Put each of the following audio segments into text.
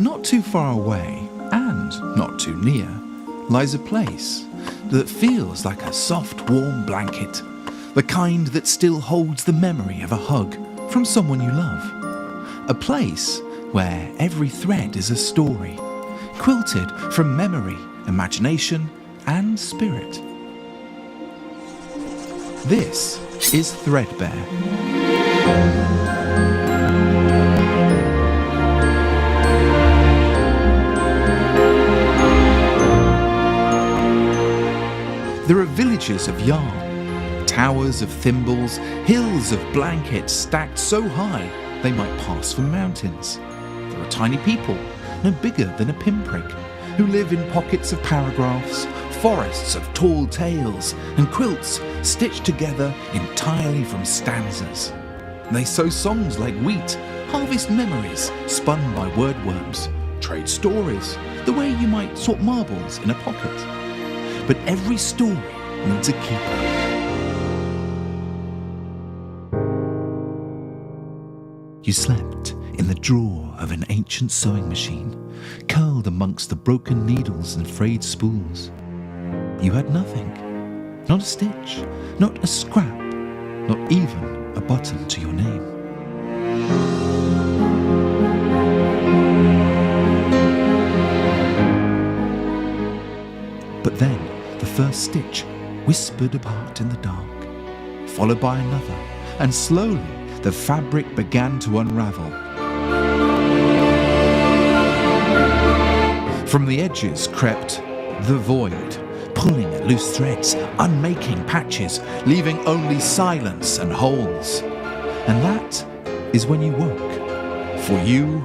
Not too far away, and not too near, lies a place that feels like a soft, warm blanket, the kind that still holds the memory of a hug from someone you love. A place where every thread is a story, quilted from memory, imagination, and spirit. This is Threadbare. There are villages of yarn, towers of thimbles, hills of blankets stacked so high they might pass for mountains. There are tiny people, no bigger than a pinprick, who live in pockets of paragraphs, forests of tall tales, and quilts stitched together entirely from stanzas. They sow songs like wheat, harvest memories spun by wordworms, trade stories, the way you might sort marbles in a pocket. But every story needs a keeper. You slept in the drawer of an ancient sewing machine, curled amongst the broken needles and frayed spools. You had nothing, not a stitch, not a scrap, not even a button to your name. But then the first stitch whispered apart in the dark, followed by another, and slowly the fabric began to unravel. From the edges crept the void, pulling at loose threads, unmaking patches, leaving only silence and holes. And that is when you woke, for you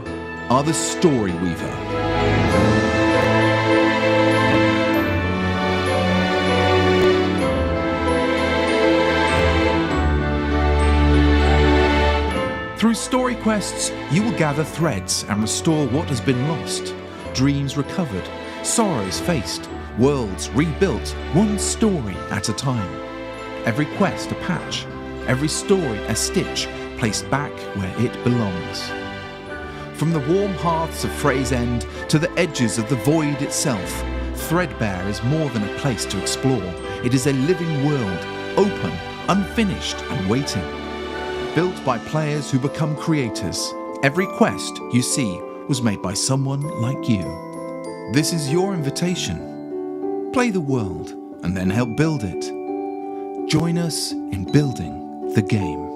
are the story weaver. Through story quests, you will gather threads and restore what has been lost, dreams recovered, sorrows faced, worlds rebuilt, one story at a time. Every quest a patch, every story a stitch placed back where it belongs. From the warm hearths of Frey's End to the edges of the void itself, Threadbare is more than a place to explore. It is a living world, open, unfinished and waiting. Built by players who become creators, every quest you see was made by someone like you. This is your invitation. Play the world and then help build it. Join us in building the game.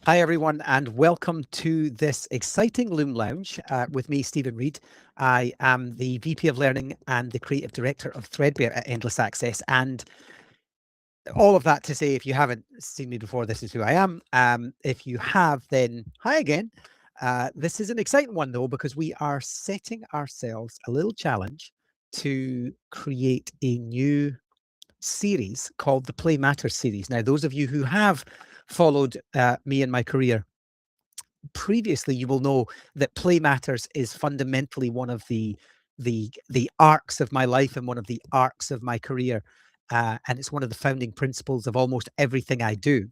Hi everyone, and welcome to this exciting Loom Lounge with me, Stephen Reid. I am the VP of Learning and the Creative Director of Threadbare at Endless Access. And all of that to say, if you haven't seen me before, this is who I am. If you have, then hi again. This is an exciting one though, because we are setting ourselves a little challenge to create a new series called the Play Matters series. Now, those of you who have followed me in my career previously, you will know that Play Matters is fundamentally one of the arcs of my life and one of the arcs of my career, and it's one of the founding principles of almost everything I do.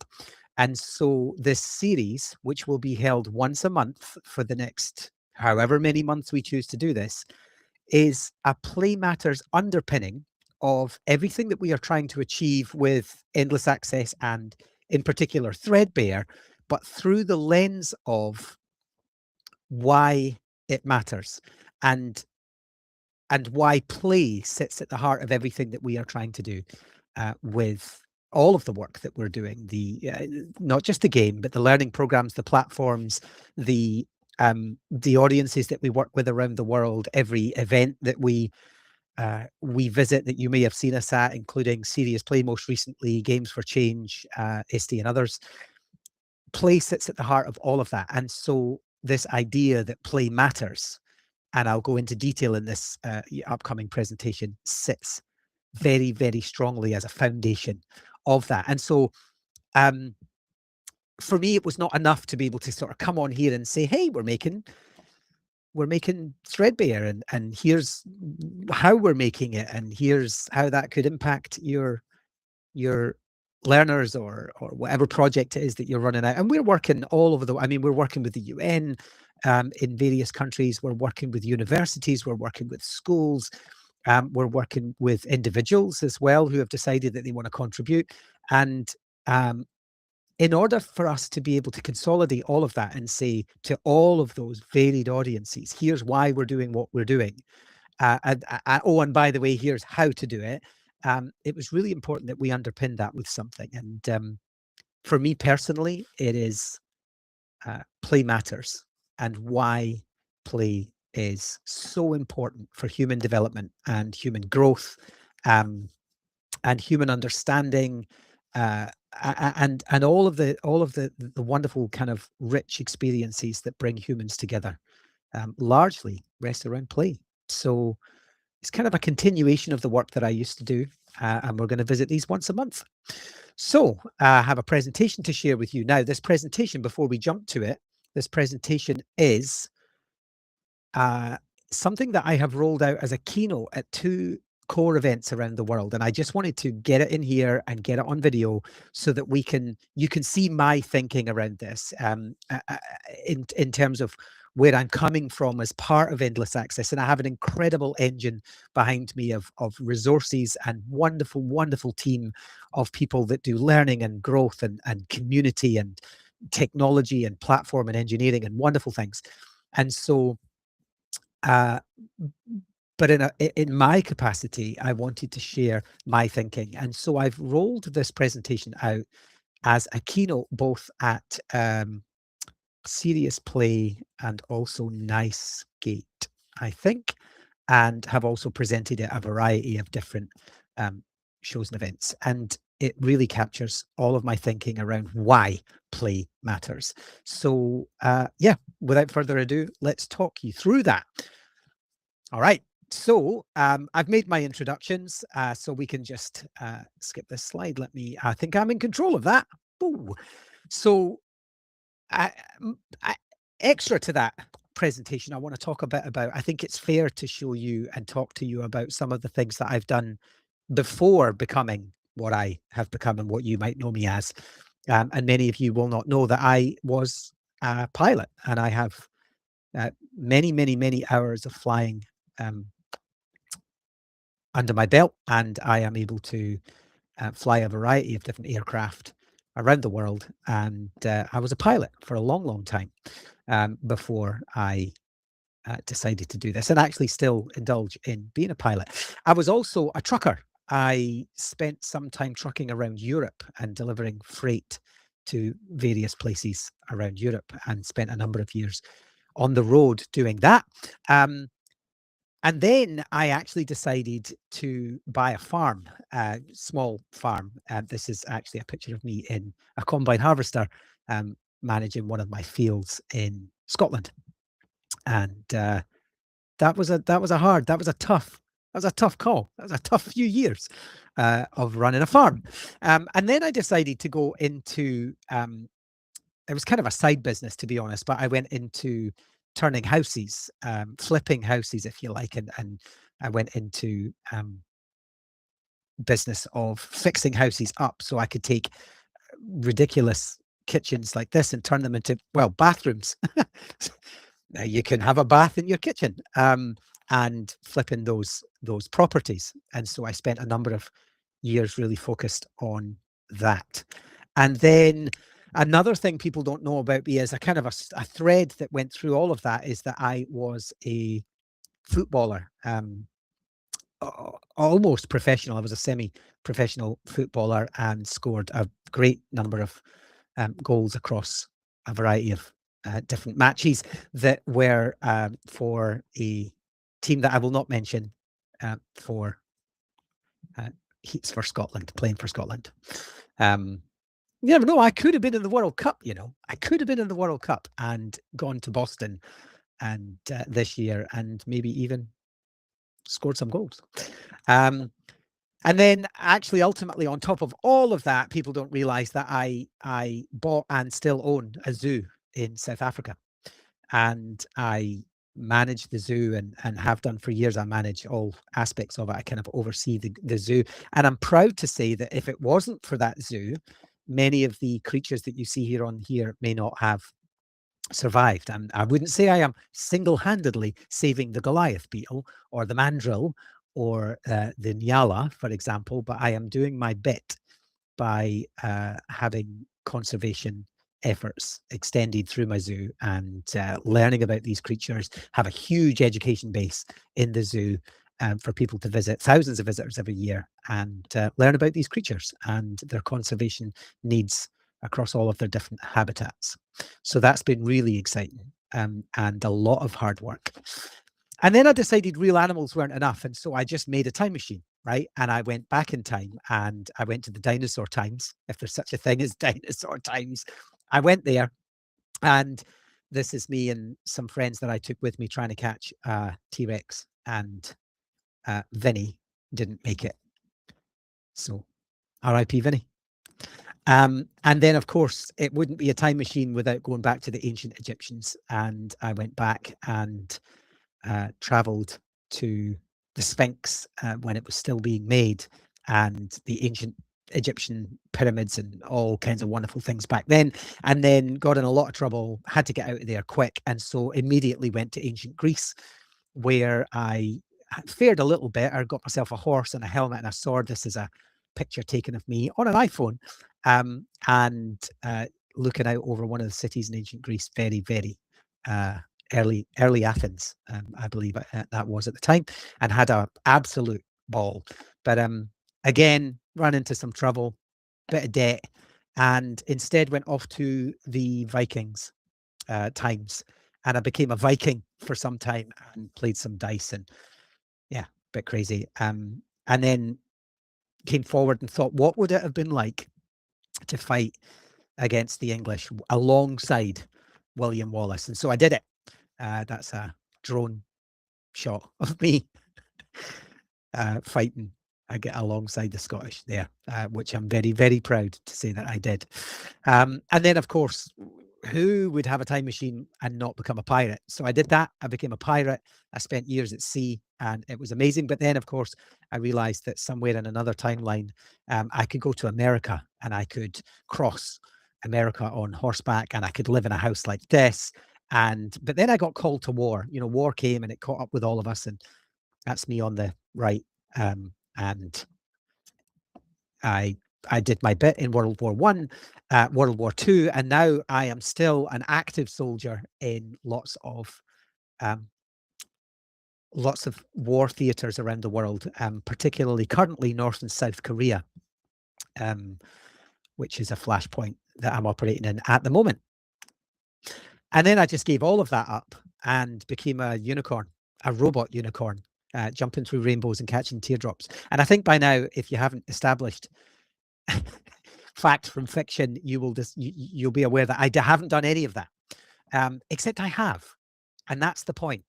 And so this series, which will be held once a month for the next however many months we choose to do this, is a Play Matters underpinning of everything that we are trying to achieve with Endless Access and in particular Threadbare, but through the lens of why it matters and why play sits at the heart of everything that we are trying to do with all of the work that we're doing, not just the game, but the learning programs, the platforms, the audiences that we work with around the world, every event that we visit that you may have seen us at, including Serious Play most recently, Games for Change, ISTE and others. Play sits at the heart of all of that. And so this idea that play matters, and I'll go into detail in this upcoming presentation, sits very, very strongly as a foundation of that. And so for me, it was not enough to be able to sort of come on here and say, hey, we're making Threadbare, and here's how we're making it, and here's how that could impact your learners or whatever project it is that you're running out. And we're working all over we're working with the UN in various countries. We're working with universities. We're working with schools. We're working with individuals as well who have decided that they want to contribute. And in order for us to be able to consolidate all of that and say to all of those varied audiences, here's why we're doing what we're doing. And by the way, here's how to do it. It was really important that we underpin that with something. And for me personally, it is play matters, and why play is so important for human development and human growth, and human understanding, and all of the wonderful kind of rich experiences that bring humans together, largely rest around play. So it's kind of a continuation of the work that I used to do, and we're going to visit these once a month. So I have a presentation to share with you. Now, this presentation, before we jump to it, this presentation is something that I have rolled out as a keynote at 2 core events around the world. And I just wanted to get it in here and get it on video so that you can see my thinking around this, in terms of where I'm coming from as part of Endless Access. And I have an incredible engine behind me of resources and wonderful, wonderful team of people that do learning and growth and community and technology and platform and engineering and wonderful things. And so, but in my capacity, I wanted to share my thinking. And so I've rolled this presentation out as a keynote, both at Serious Play and also Nice Gate, I think, and have also presented it at a variety of different shows and events. And it really captures all of my thinking around why play matters. So yeah, without further ado, let's talk you through that. All right. So I've made my introductions, so we can just skip this slide. I think I'm in control of that. Ooh. So extra to that presentation, I want to talk a bit about, I think it's fair to show you and talk to you about some of the things that I've done before becoming what I have become and what you might know me as. And many of you will not know that I was a pilot, and I have many, many, many hours of flying under my belt, and I am able to fly a variety of different aircraft around the world. And I was a pilot for a long, long time before I decided to do this, and actually still indulge in being a pilot. I was also a trucker. I spent some time trucking around Europe and delivering freight to various places around Europe, and spent a number of years on the road doing that. And then I actually decided to buy a farm, a small farm. This is actually a picture of me in a combine harvester, managing one of my fields in Scotland. And that was a tough call. That was a tough few years of running a farm. And then I decided to go into, it was kind of a side business, to be honest, but I went into turning houses, flipping houses, if you like, and I went into business of fixing houses up so I could take ridiculous kitchens like this and turn them into, well, bathrooms. Now you can have a bath in your kitchen, and flipping those properties. And so I spent a number of years really focused on that. And then another thing people don't know about me is a kind of a thread that went through all of that is that I was a footballer, almost professional. I was a semi-professional footballer and scored a great number of goals across a variety of different matches that were for a team that I will not mention, for heats for Scotland, playing for Scotland. You never know. I could have been in the World Cup, I could have been in the World Cup and gone to Boston and this year and maybe even scored some goals. And then actually, ultimately, on top of all of that, people don't realize that I bought and still own a zoo in South Africa. And I manage the zoo and have done for years. I manage all aspects of it. I kind of oversee the zoo. And I'm proud to say that if it wasn't for that zoo, many of the creatures that you see here on here may not have survived. And I wouldn't say I am single-handedly saving the Goliath beetle or the mandrill or the Nyala, for example, but I am doing my bit by having conservation efforts extended through my zoo and learning about these creatures, have a huge education base in the zoo for people to visit, thousands of visitors every year, and learn about these creatures and their conservation needs across all of their different habitats. So that's been really exciting and a lot of hard work. And then I decided real animals weren't enough. And so I just made a time machine, right? And I went back in time and I went to the dinosaur times, if there's such a thing as dinosaur times. I went there, and this is me and some friends that I took with me trying to catch T-Rex, and Vinny didn't make it. So R.I.P. Vinny. And then, of course, it wouldn't be a time machine without going back to the ancient Egyptians. And I went back and traveled to the Sphinx when it was still being made, and the ancient Egyptian pyramids and all kinds of wonderful things back then, and then got in a lot of trouble, had to get out of there quick, and so immediately went to ancient Greece, where I fared a little better, got myself a horse and a helmet and a sword. This is a picture taken of me on an iPhone, and looking out over one of the cities in ancient Greece, very, very early Athens, I believe that was at the time, and had an absolute ball. But again, ran into some trouble, bit of debt, and instead went off to the Vikings times, and I became a Viking for some time and played some dice, and yeah, bit crazy. And then came forward and thought, what would it have been like to fight against the English alongside William Wallace? And so I did it. That's a drone shot of me fighting alongside the Scottish there, which I'm very, very proud to say that I did. And then, of course, who would have a time machine and not become a pirate? So I did that. I became a pirate. I spent years at sea, and it was amazing. But then, of course, I realized that somewhere in another timeline, I could go to America and I could cross America on horseback, and I could live in a house like this. But then I got called to war. You know, war came and it caught up with all of us, and that's me on the right. And I did my bit in World War I, World War II, and now I am still an active soldier in lots of war theaters around the world, particularly currently North and South Korea, which is a flashpoint that I'm operating in at the moment. And then I just gave all of that up and became a unicorn, a robot unicorn, jumping through rainbows and catching teardrops. And I think by now, if you haven't established fact from fiction, you'll be aware that I haven't done any of that, except I have. And that's the point,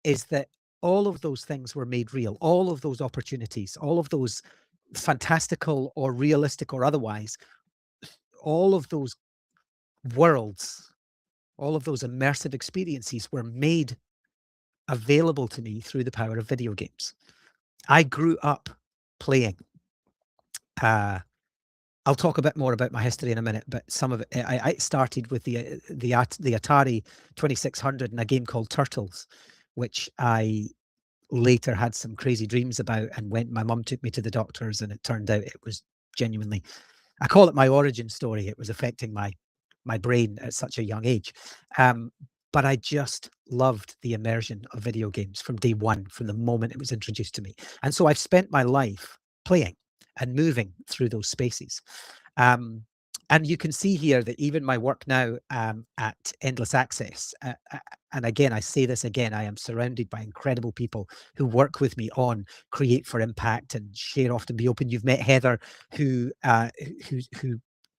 is that all of those things were made real. All of those opportunities, all of those fantastical or realistic or otherwise, all of those worlds, all of those immersive experiences were made available to me through the power of video games. I grew up playing. I'll talk a bit more about my history in a minute, but some of it, I started with the Atari 2600 and a game called Turtles, which I later had some crazy dreams about, and my mum took me to the doctors, and it turned out it was genuinely, I call it my origin story. It was affecting my brain at such a young age. But I just loved the immersion of video games from day one, from the moment it was introduced to me. And so I've spent my life playing and moving through those spaces. And you can see here that even my work now at Endless Access, and again, I say this again, I am surrounded by incredible people who work with me on Create for Impact and Share Often Be Open. You've met Heather, who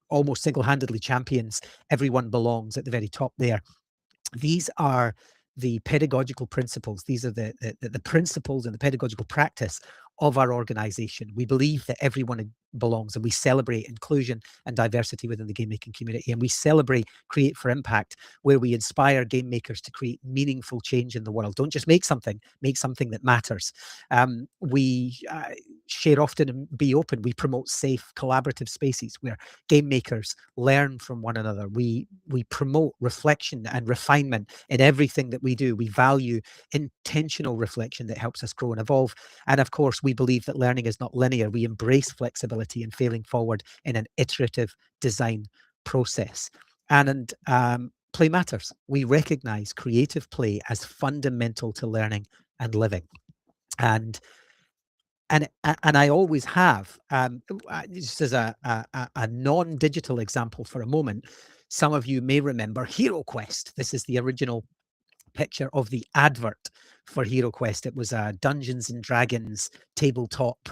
almost single-handedly champions Everyone Belongs at the very top there. These are the pedagogical principles. These are the principles and the pedagogical practice of our organization. We believe that everyone belongs, and we celebrate inclusion and diversity within the game making community, and we celebrate Create for Impact, where we inspire game makers to create meaningful change in the world. Don't just make something that matters. We share often and be open. We promote safe, collaborative spaces where game makers learn from one another. We promote reflection and refinement in everything that we do. We value intentional reflection that helps us grow and evolve. And of course, we believe that learning is not linear. We embrace flexibility and failing forward in an iterative design process. And play matters. We recognize creative play as fundamental to learning and living. And I always have, just as a non-digital example for a moment, some of you may remember HeroQuest. This is the original picture of the advert for HeroQuest. It was a Dungeons and Dragons tabletop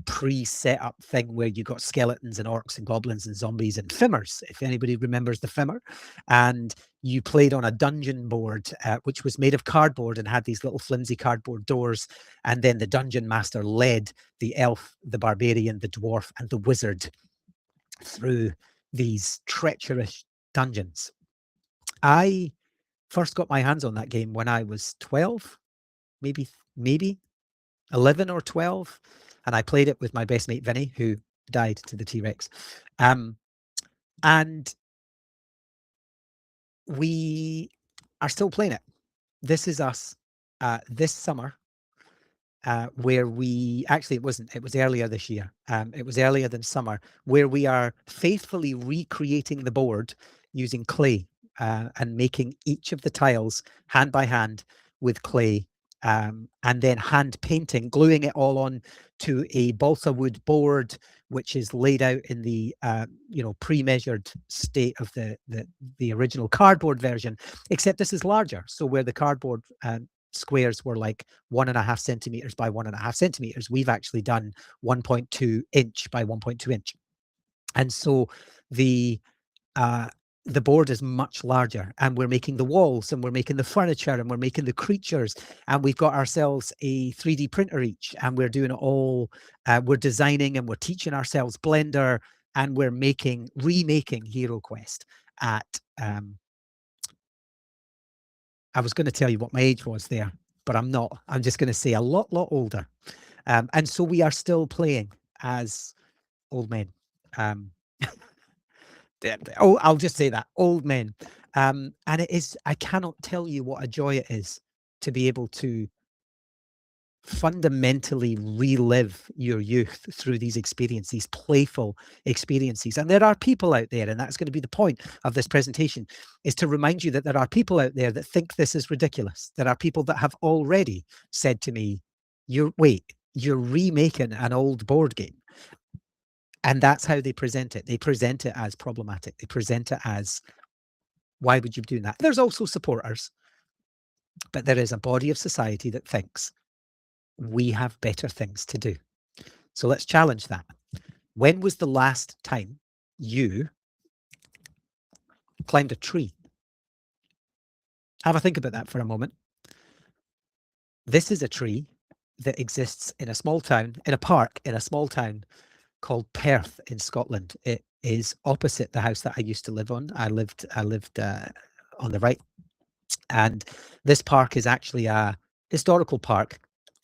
pre-set up thing where you got skeletons and orcs and goblins and zombies and fimmers, if anybody remembers the fimmer, and you played on a dungeon board which was made of cardboard and had these little flimsy cardboard doors, and then the dungeon master led the elf, the barbarian, the dwarf and the wizard through these treacherous dungeons. I first got my hands on that game when I was 12, maybe 11 or 12, and I played it with my best mate Vinny, who died to the T-Rex. And we are still playing it. This is us this summer, where we actually, it was earlier this year. It was earlier than summer, where we are faithfully recreating the board using clay and making each of the tiles hand by hand with clay. And then hand painting, gluing it all on to a balsa wood board, which is laid out in the pre-measured state of the original cardboard version, except this is larger. So where the cardboard squares were like 1.5 centimeters by 1.5 centimeters, we've actually done 1.2 inch by 1.2 inch. And so the board is much larger, and we're making the walls, and we're making the furniture, and we're making the creatures, and we've got ourselves a 3D printer each, and we're doing it all. We're designing, and we're teaching ourselves Blender, and we're remaking HeroQuest at, I was going to tell you what my age was there, but I'm not. I'm just going to say a lot older. And so we are still playing as old men. I'll just say that, old men. And it is, I cannot tell you what a joy it is to be able to fundamentally relive your youth through these experiences, these playful experiences. And there are people out there, and that's going to be the point of this presentation, is to remind you that there are people out there that think this is ridiculous. There are people that have already said to me, you're remaking an old board game. And that's how they present it. They present it as problematic. They present it as, why would you be doing that? There's also supporters, but there is a body of society that thinks we have better things to do. So let's challenge that. When was the last time you climbed a tree? Have a think about that for a moment. This is a tree that exists in a small town, in a park, in a small town called Perth in Scotland. It is opposite the house that I used to live on. I lived on the right, and this park is actually a historical park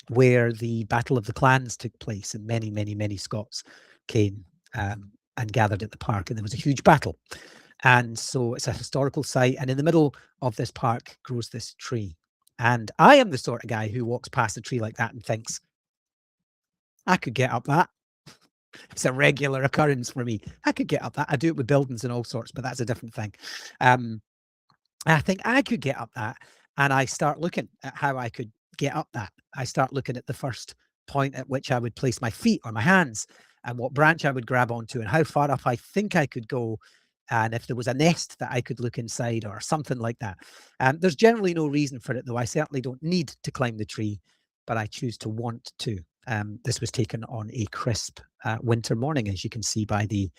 where the Battle of the Clans took place, and many Scots came and gathered at the park, and there was a huge battle. And so it's a historical site, and in the middle of this park grows this tree. And I am the sort of guy who walks past a tree like that and thinks, I could get up that. It's a regular occurrence for me. I could get up that. I do it with buildings and all sorts, but that's a different thing. I think I could get up that, and I start looking at how I could get up that. I start looking at the first point at which I would place my feet or my hands, and what branch I would grab onto, and how far up I think I could go, and if there was a nest that I could look inside or something like that. There's generally no reason for it, though. I certainly don't need to climb the tree, but I choose to want to. This was taken on a crisp winter morning, as you can see by the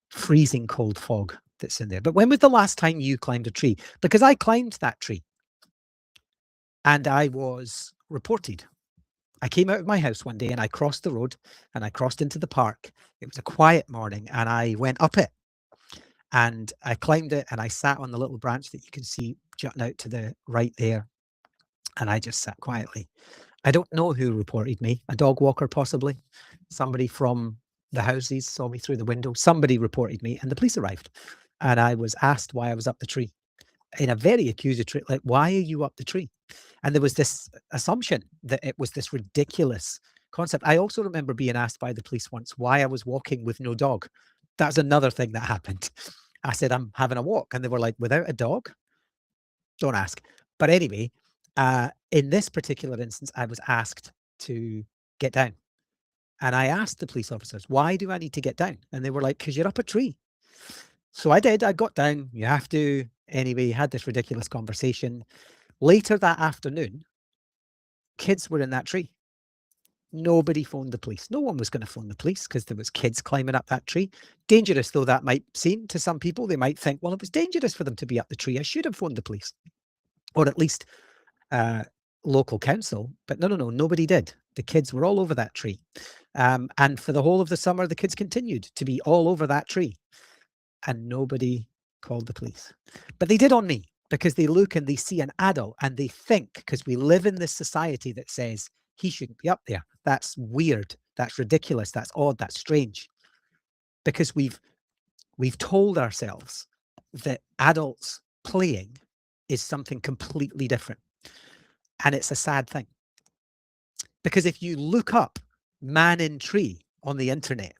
freezing cold fog that's in there. But when was the last time you climbed a tree? Because I climbed that tree, and I was reported I came out of my house one day and I crossed the road and I crossed into the park. It was a quiet morning and I went up it and I climbed it and I sat on the little branch that you can see jutting out to the right there. And I just sat quietly. I don't know who reported me, a dog walker possibly. Somebody from the houses saw me through the window. Somebody reported me and the police arrived. And I was asked why I was up the tree in a very accusatory, like, why are you up the tree? And there was this assumption that it was this ridiculous concept. I also remember being asked by the police once why I was walking with no dog. That's another thing that happened. I said, I'm having a walk. And they were like, without a dog? Don't ask. But anyway, in this particular instance, I was asked to get down. And I asked the police officers, why do I need to get down? And they were like, because you're up a tree. So I did. I got down. You have to. Anyway, had this ridiculous conversation. Later that afternoon, kids were in that tree. Nobody phoned the police. No one was going to phone the police because there was kids climbing up that tree. Dangerous though that might seem to some people, they might think, well, it was dangerous for them to be up the tree. I should have phoned the police, or at least local council. But no, nobody did. The kids were all over that tree. And for the whole of the summer, the kids continued to be all over that tree. And nobody called the police. But they did on me, because they look and they see an adult and they think, because we live in this society that says he shouldn't be up there. That's weird. That's ridiculous. That's odd. That's strange. Because we've told ourselves that adults playing is something completely different. And it's a sad thing. Because if you look up man in tree on the internet,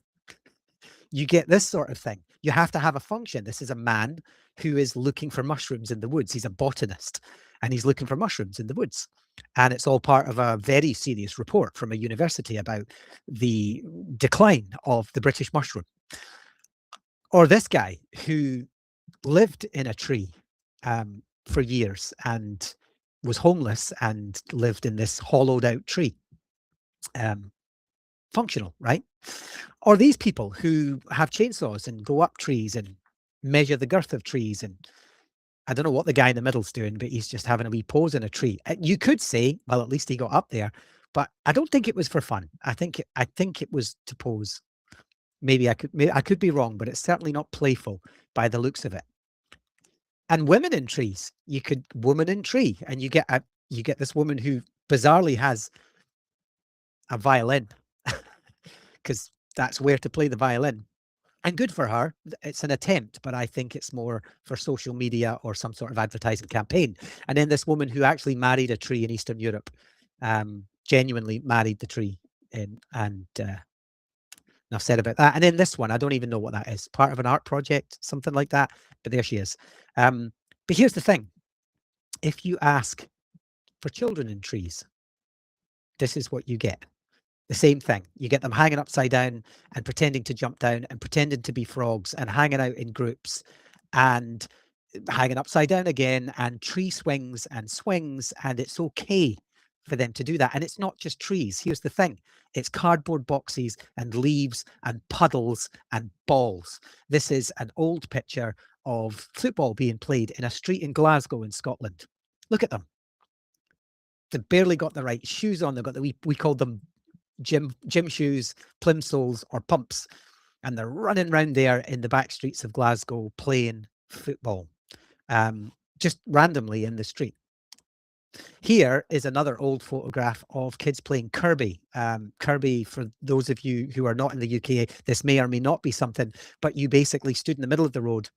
you get this sort of thing. You have to have a function. This is a man who is looking for mushrooms in the woods. He's a botanist and he's looking for mushrooms in the woods. And it's all part of a very serious report from a university about the decline of the British mushroom. Or this guy who lived in a tree for years and was homeless and lived in this hollowed out tree. Functional, right? Or these people who have chainsaws and go up trees and measure the girth of trees. And I don't know what the guy in the middle's doing, but he's just having a wee pose in a tree. You could say, well, at least he got up there, but I don't think it was for fun. I think it was to pose. Maybe I could be wrong, but it's certainly not playful by the looks of it. And women in trees, woman in tree, and you get this woman who bizarrely has a violin, because that's where to play the violin. And good for her. It's an attempt, but I think it's more for social media or some sort of advertising campaign. And then this woman who actually married a tree in Eastern Europe, genuinely married the tree. And enough said about that. And then this one, I don't even know what that is. Part of an art project, something like that. But there she is. But here's the thing. If you ask for children in trees, this is what you get. The same thing. You get them hanging upside down and pretending to jump down and pretending to be frogs and hanging out in groups and hanging upside down again, and tree swings, and it's okay for them to do that. And it's not just trees. Here's the thing. It's cardboard boxes and leaves and puddles and balls. This is an old picture of football being played in a street in Glasgow in Scotland. Look at them. They've barely got the right shoes on. They've got we called them gym shoes, plimsolls or pumps, and they're running around there in the back streets of Glasgow playing football, just randomly in the street. Here is another old photograph of kids playing Kirby. Kirby, for those of you who are not in the UK, this may or may not be something, but you basically stood in the middle of the road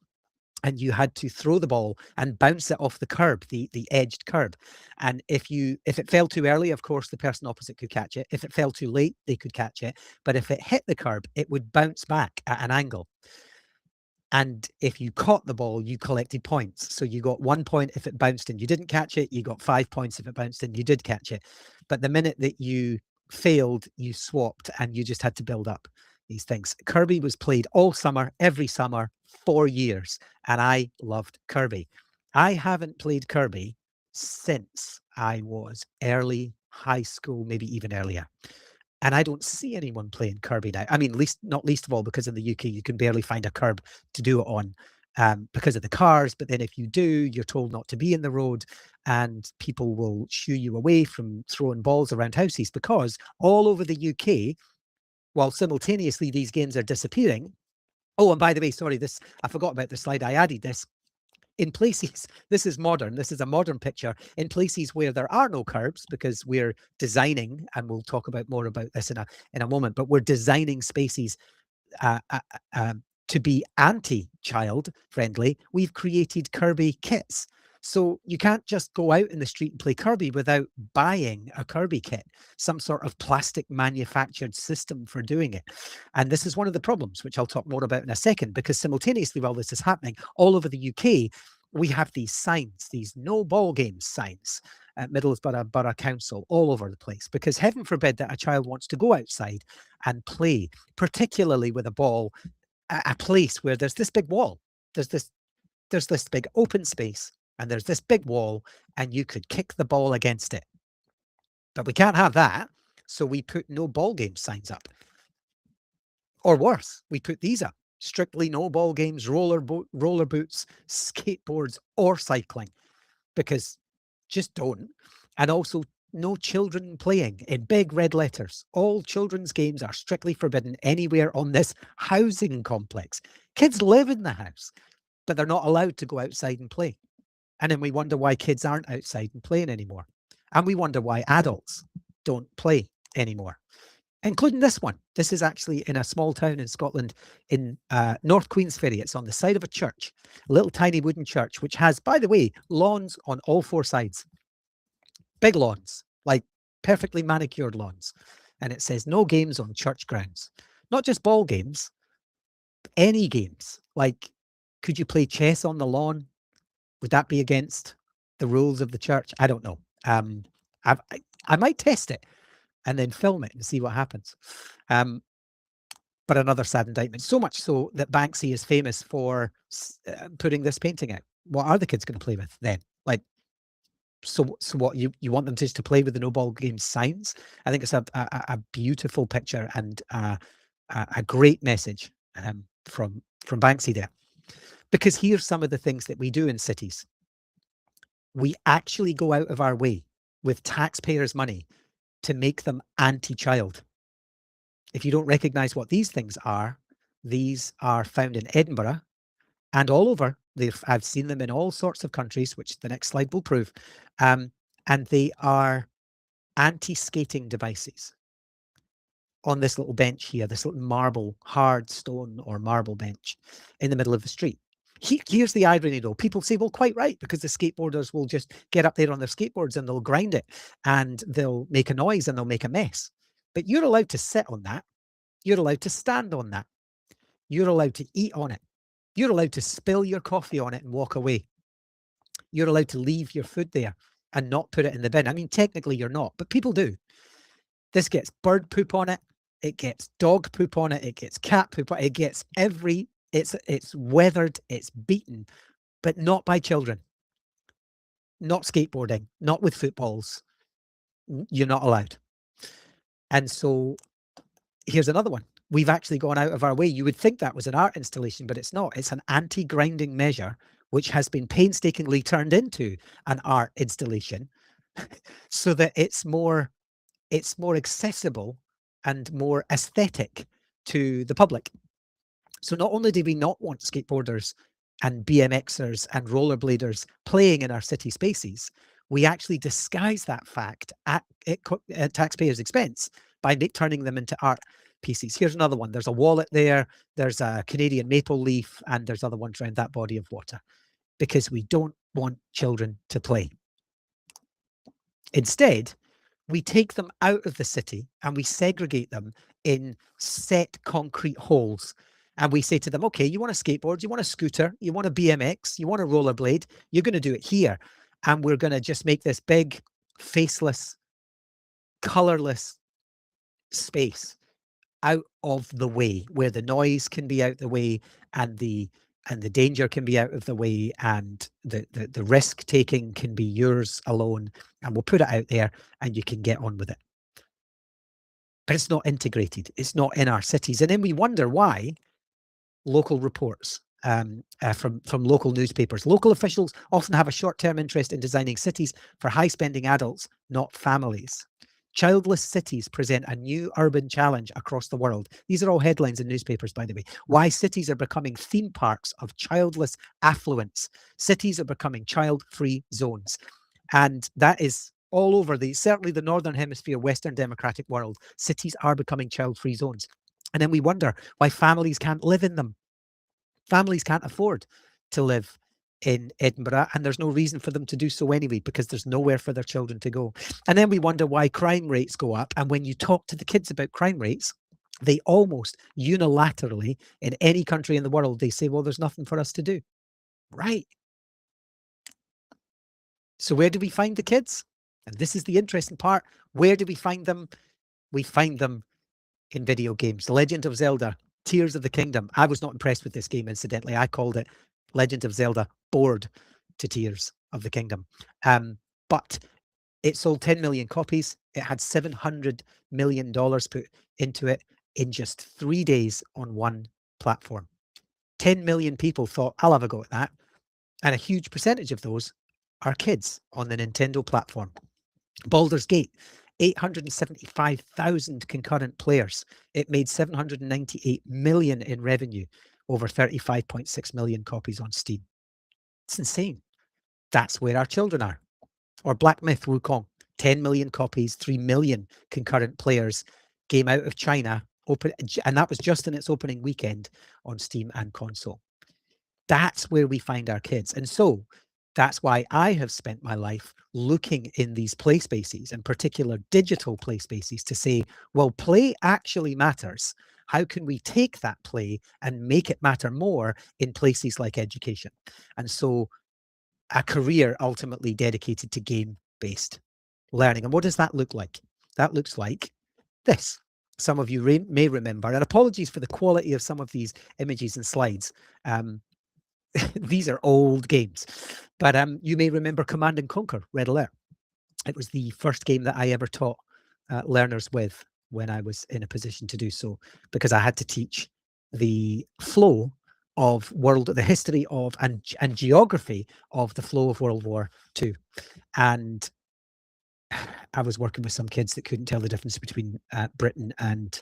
and you had to throw the ball and bounce it off the curb, the edged curb. And if it fell too early, of course, the person opposite could catch it. If it fell too late, they could catch it. But if it hit the curb, it would bounce back at an angle. And if you caught the ball, you collected points. So you got 1 point if it bounced and you didn't catch it. You got 5 points if it bounced and you did catch it. But the minute that you failed, you swapped and you just had to build up these things. Kirby was played all summer, every summer, 4 years. And I loved Kirby. I haven't played Kirby since I was early high school, maybe even earlier. And I don't see anyone playing Kirby now. I mean, not least of all because in the UK you can barely find a curb to do it on. because of the cars. But then if you do, you're told not to be in the road, and people will shoo you away from throwing balls around houses, because all over the UK, while simultaneously these games are disappearing. Oh, and by the way, sorry, I forgot about the slide. I added this. In places, this is modern, this is a modern picture, in places where there are no curbs, because we're designing, and we'll talk about more about this in a moment, but we're designing spaces to be anti-child friendly. We've created Kirby kits. So you can't just go out in the street and play Kirby without buying a Kirby kit, some sort of plastic manufactured system for doing it. And this is one of the problems, which I'll talk more about in a second, because simultaneously while this is happening, all over the UK, we have these signs, these no ball games signs at Middlesbrough Borough Council all over the place, because heaven forbid that a child wants to go outside and play, particularly with a ball, a place where there's this big wall, there's this big open space, and there's this big wall, and you could kick the ball against it. But we can't have that, so we put no ball game signs up. Or worse, we put these up: strictly no ball games, roller boots, skateboards, or cycling, because just don't. And also, no children playing, in big red letters. All children's games are strictly forbidden anywhere on this housing complex. Kids live in the house, but they're not allowed to go outside and play. And then we wonder why kids aren't outside and playing anymore. And we wonder why adults don't play anymore, including this one. This is actually in a small town in Scotland, in North Queensferry. It's on the side of a church, a little tiny wooden church, which has, by the way, lawns on all four sides. Big lawns, like perfectly manicured lawns. And it says no games on church grounds. Not just ball games, any games. Like, could you play chess on the lawn? Would that be against the rules of the church? I don't know. I might test it and then film it and see what happens. But another sad indictment, so much so that Banksy is famous for putting this painting out. What are the kids going to play with then? Like, so what, you want them just to play with the no ball game signs? I think it's a beautiful picture and a great message from Banksy there. Because here's some of the things that we do in cities. We actually go out of our way with taxpayers' money to make them anti-child. If you don't recognize what these things are, these are found in Edinburgh and all over. I've seen them in all sorts of countries, which the next slide will prove. And they are anti-skating devices. On this little bench here, this little marble, hard stone or marble bench in the middle of the street. Here's the irony though. People say, well, quite right, because the skateboarders will just get up there on their skateboards and they'll grind it and they'll make a noise and they'll make a mess. But you're allowed to sit on that. You're allowed to stand on that. You're allowed to eat on it. You're allowed to spill your coffee on it and walk away. You're allowed to leave your food there and not put it in the bin. I mean, technically you're not, but people do. This gets bird poop on it. It gets dog poop on it. It gets cat poop on it. It gets it's weathered, it's beaten, but not by children. Not skateboarding, not with footballs. You're not allowed. And so here's another one. We've actually gone out of our way. You would think that was an art installation, but it's not. It's an anti-grinding measure, which has been painstakingly turned into an art installation so that it's more accessible and more aesthetic to the public. So not only do we not want skateboarders and BMXers and rollerbladers playing in our city spaces, we actually disguise that fact at taxpayers' expense by turning them into art pieces. Here's another one. There's a wallet there. There's a Canadian maple leaf, and there's other ones around that body of water, because we don't want children to play. Instead, we take them out of the city and we segregate them in set concrete holes. And we say to them, okay, you want a skateboard, you want a scooter, you want a BMX, you want a rollerblade, you're going to do it here. And we're going to just make this big, faceless, colorless space out of the way, where the noise can be out the way and the danger can be out of the way, and the risk taking can be yours alone, and we'll put it out there and you can get on with it. But it's not integrated. It's not in our cities. And then we wonder why local reports from local newspapers. Local officials often have a short-term interest in designing cities for high-spending adults, not families. Childless cities present a new urban challenge across the world. These are all headlines in newspapers, by the way. Why cities are becoming theme parks of childless affluence. Cities are becoming child-free zones. And that is all over certainly the Northern Hemisphere, Western democratic world. Cities are becoming child-free zones. And then we wonder why families can't live in them. Families can't afford to live in Edinburgh, and there's no reason for them to do so anyway, because there's nowhere for their children to go. And then we wonder why crime rates go up. And when you talk to the kids about crime rates, they almost unilaterally, in any country in the world, they say, well, there's nothing for us to do. Right. So where do we find the kids? And this is the interesting part. Where do we find them? We find them in video games. The Legend of Zelda, Tears of the Kingdom. I was not impressed with this game, incidentally. I called it Legend of Zelda Bored to Tears of the Kingdom. But it sold 10 million copies. It had $700 million put into it in just 3 days on one platform. 10 million people thought, I'll have a go at that. And a huge percentage of those are kids on the Nintendo platform. Baldur's Gate, 875,000 concurrent players. It made 798 million in revenue, over 35.6 million copies on Steam. It's insane. That's where our children are. Or Black Myth Wukong, 10 million copies, 3 million concurrent players, game out of China, and that was just in its opening weekend on Steam and console. That's where we find our kids. And so that's why I have spent my life looking in these play spaces, in particular digital play spaces, to say, well, play actually matters. How can we take that play and make it matter more in places like education? And so a career ultimately dedicated to game-based learning. And what does that look like? That looks like this. Some of you may remember, and apologies for the quality of some of these images and slides. These are old games, but you may remember Command and Conquer Red Alert. It was the first game that I ever taught learners with when I was in a position to do so, because I had to teach the flow of the history of and geography of the flow of World War II. And I was working with some kids that couldn't tell the difference between Britain and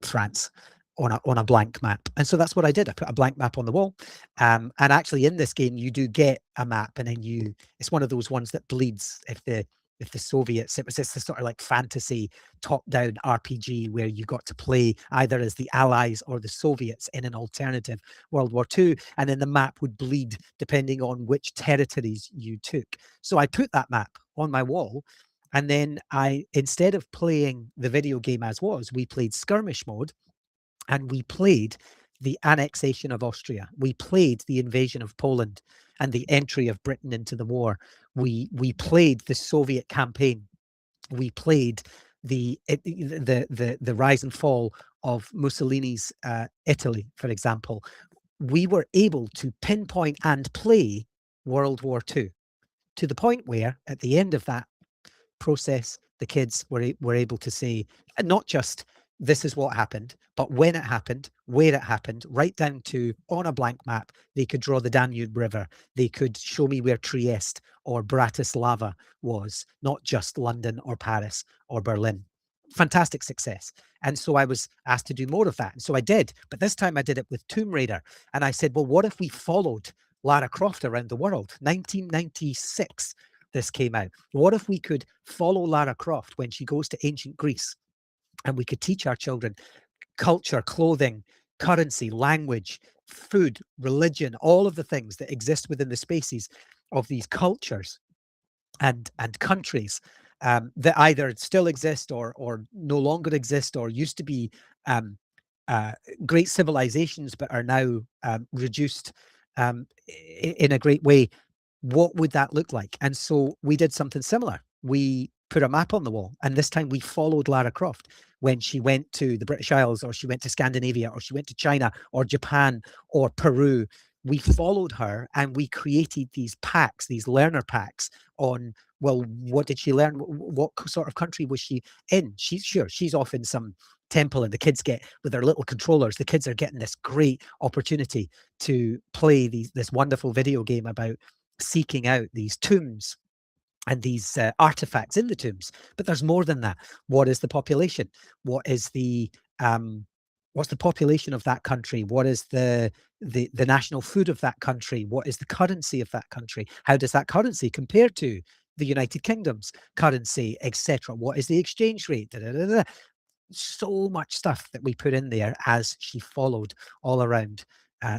France on a blank map. And so that's what I did. I put a blank map on the wall. And actually in this game, you do get a map, and then it's one of those ones that bleeds if the Soviets, it's the sort of like fantasy top-down RPG where you got to play either as the Allies or the Soviets in an alternative World War II, and then the map would bleed depending on which territories you took. So I put that map on my wall, and then instead of playing the video game as was, we played skirmish mode, and we played the annexation of Austria. We played the invasion of Poland and the entry of Britain into the war. We played the Soviet campaign. We played the rise and fall of Mussolini's Italy, for example. We were able to pinpoint and play World War II to the point where at the end of that process, the kids were able to say, not just this is what happened, but when it happened, where it happened, right down to on a blank map. They could draw the Danube River. They could show me where Trieste or Bratislava was, not just London or Paris or Berlin. Fantastic success. And so I was asked to do more of that. And so I did, but this time I did it with Tomb Raider. And I said, well, what if we followed Lara Croft around the world? 1996, this came out. What if we could follow Lara Croft when she goes to ancient Greece? And we could teach our children culture, clothing, currency, language, food, religion, all of the things that exist within the spaces of these cultures and countries that either still exist or no longer exist, or used to be great civilizations but are now reduced in a great way. What would that look like? And so we did something similar. We put a map on the wall, and this time we followed Lara Croft when she went to the British Isles, or she went to Scandinavia, or she went to China or Japan or Peru. We followed her and we created these packs, these learner packs on, well, what did she learn? What sort of country was she in? She's off in some temple, and the kids get, with their little controllers, the kids are getting this great opportunity to play this wonderful video game about seeking out these tombs and these artifacts in the tombs. But there's more than that. What is the population? What is the what's the population of that country? What is the national food of that country? What is the currency of that country? How does that currency compare to the United Kingdom's currency, etc.? What is the exchange rate? Da, da, da, da. So much stuff that we put in there as she followed all around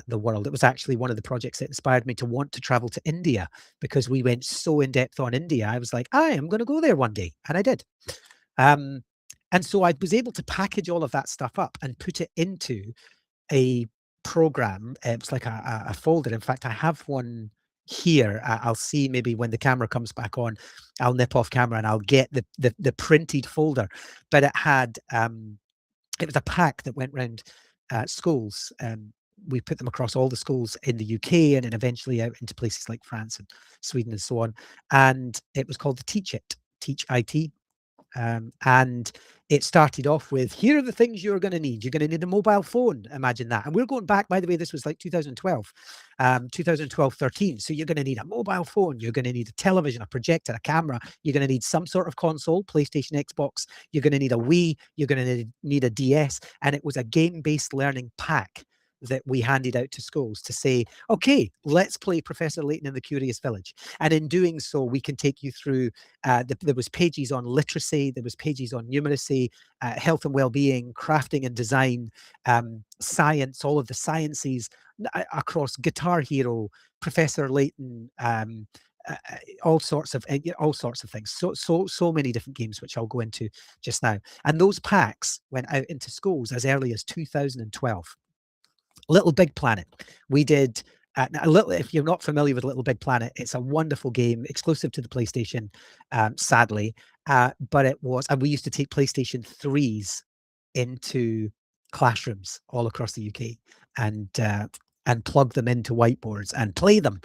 the world. It was actually one of the projects that inspired me to want to travel to India, because we went so in depth on India. I was like, I am going to go there one day, and I did. And so I was able to package all of that stuff up and put it into a program. It's like a folder. In fact, I have one here. I'll see, maybe when the camera comes back on, I'll nip off camera and I'll get the printed folder. But it had it was a pack that went round schools. We put them across all the schools in the UK, and then eventually out into places like France and Sweden and so on. And it was called the Teach IT. And it started off with, here are the things you're going to need. You're going to need a mobile phone. Imagine that. And we're going back, by the way, this was like 2012, 13. So you're going to need a mobile phone. You're going to need a television, a projector, a camera. You're going to need some sort of console, PlayStation, Xbox. You're going to need a Wii. You're going to need a DS. And it was a game-based learning pack that we handed out to schools to say, okay, let's play Professor Layton in the Curious Village. And in doing so, we can take you through, there was pages on literacy, there was pages on numeracy, health and well-being, crafting and design, science, all of the sciences across Guitar Hero, Professor Layton, all sorts of things. So many different games, which I'll go into just now. And those packs went out into schools as early as 2012. Little Big Planet. We did if you're not familiar with Little Big Planet, it's a wonderful game exclusive to the PlayStation, sadly. But it was, and we used to take PlayStation 3s into classrooms all across the UK and plug them into whiteboards and play them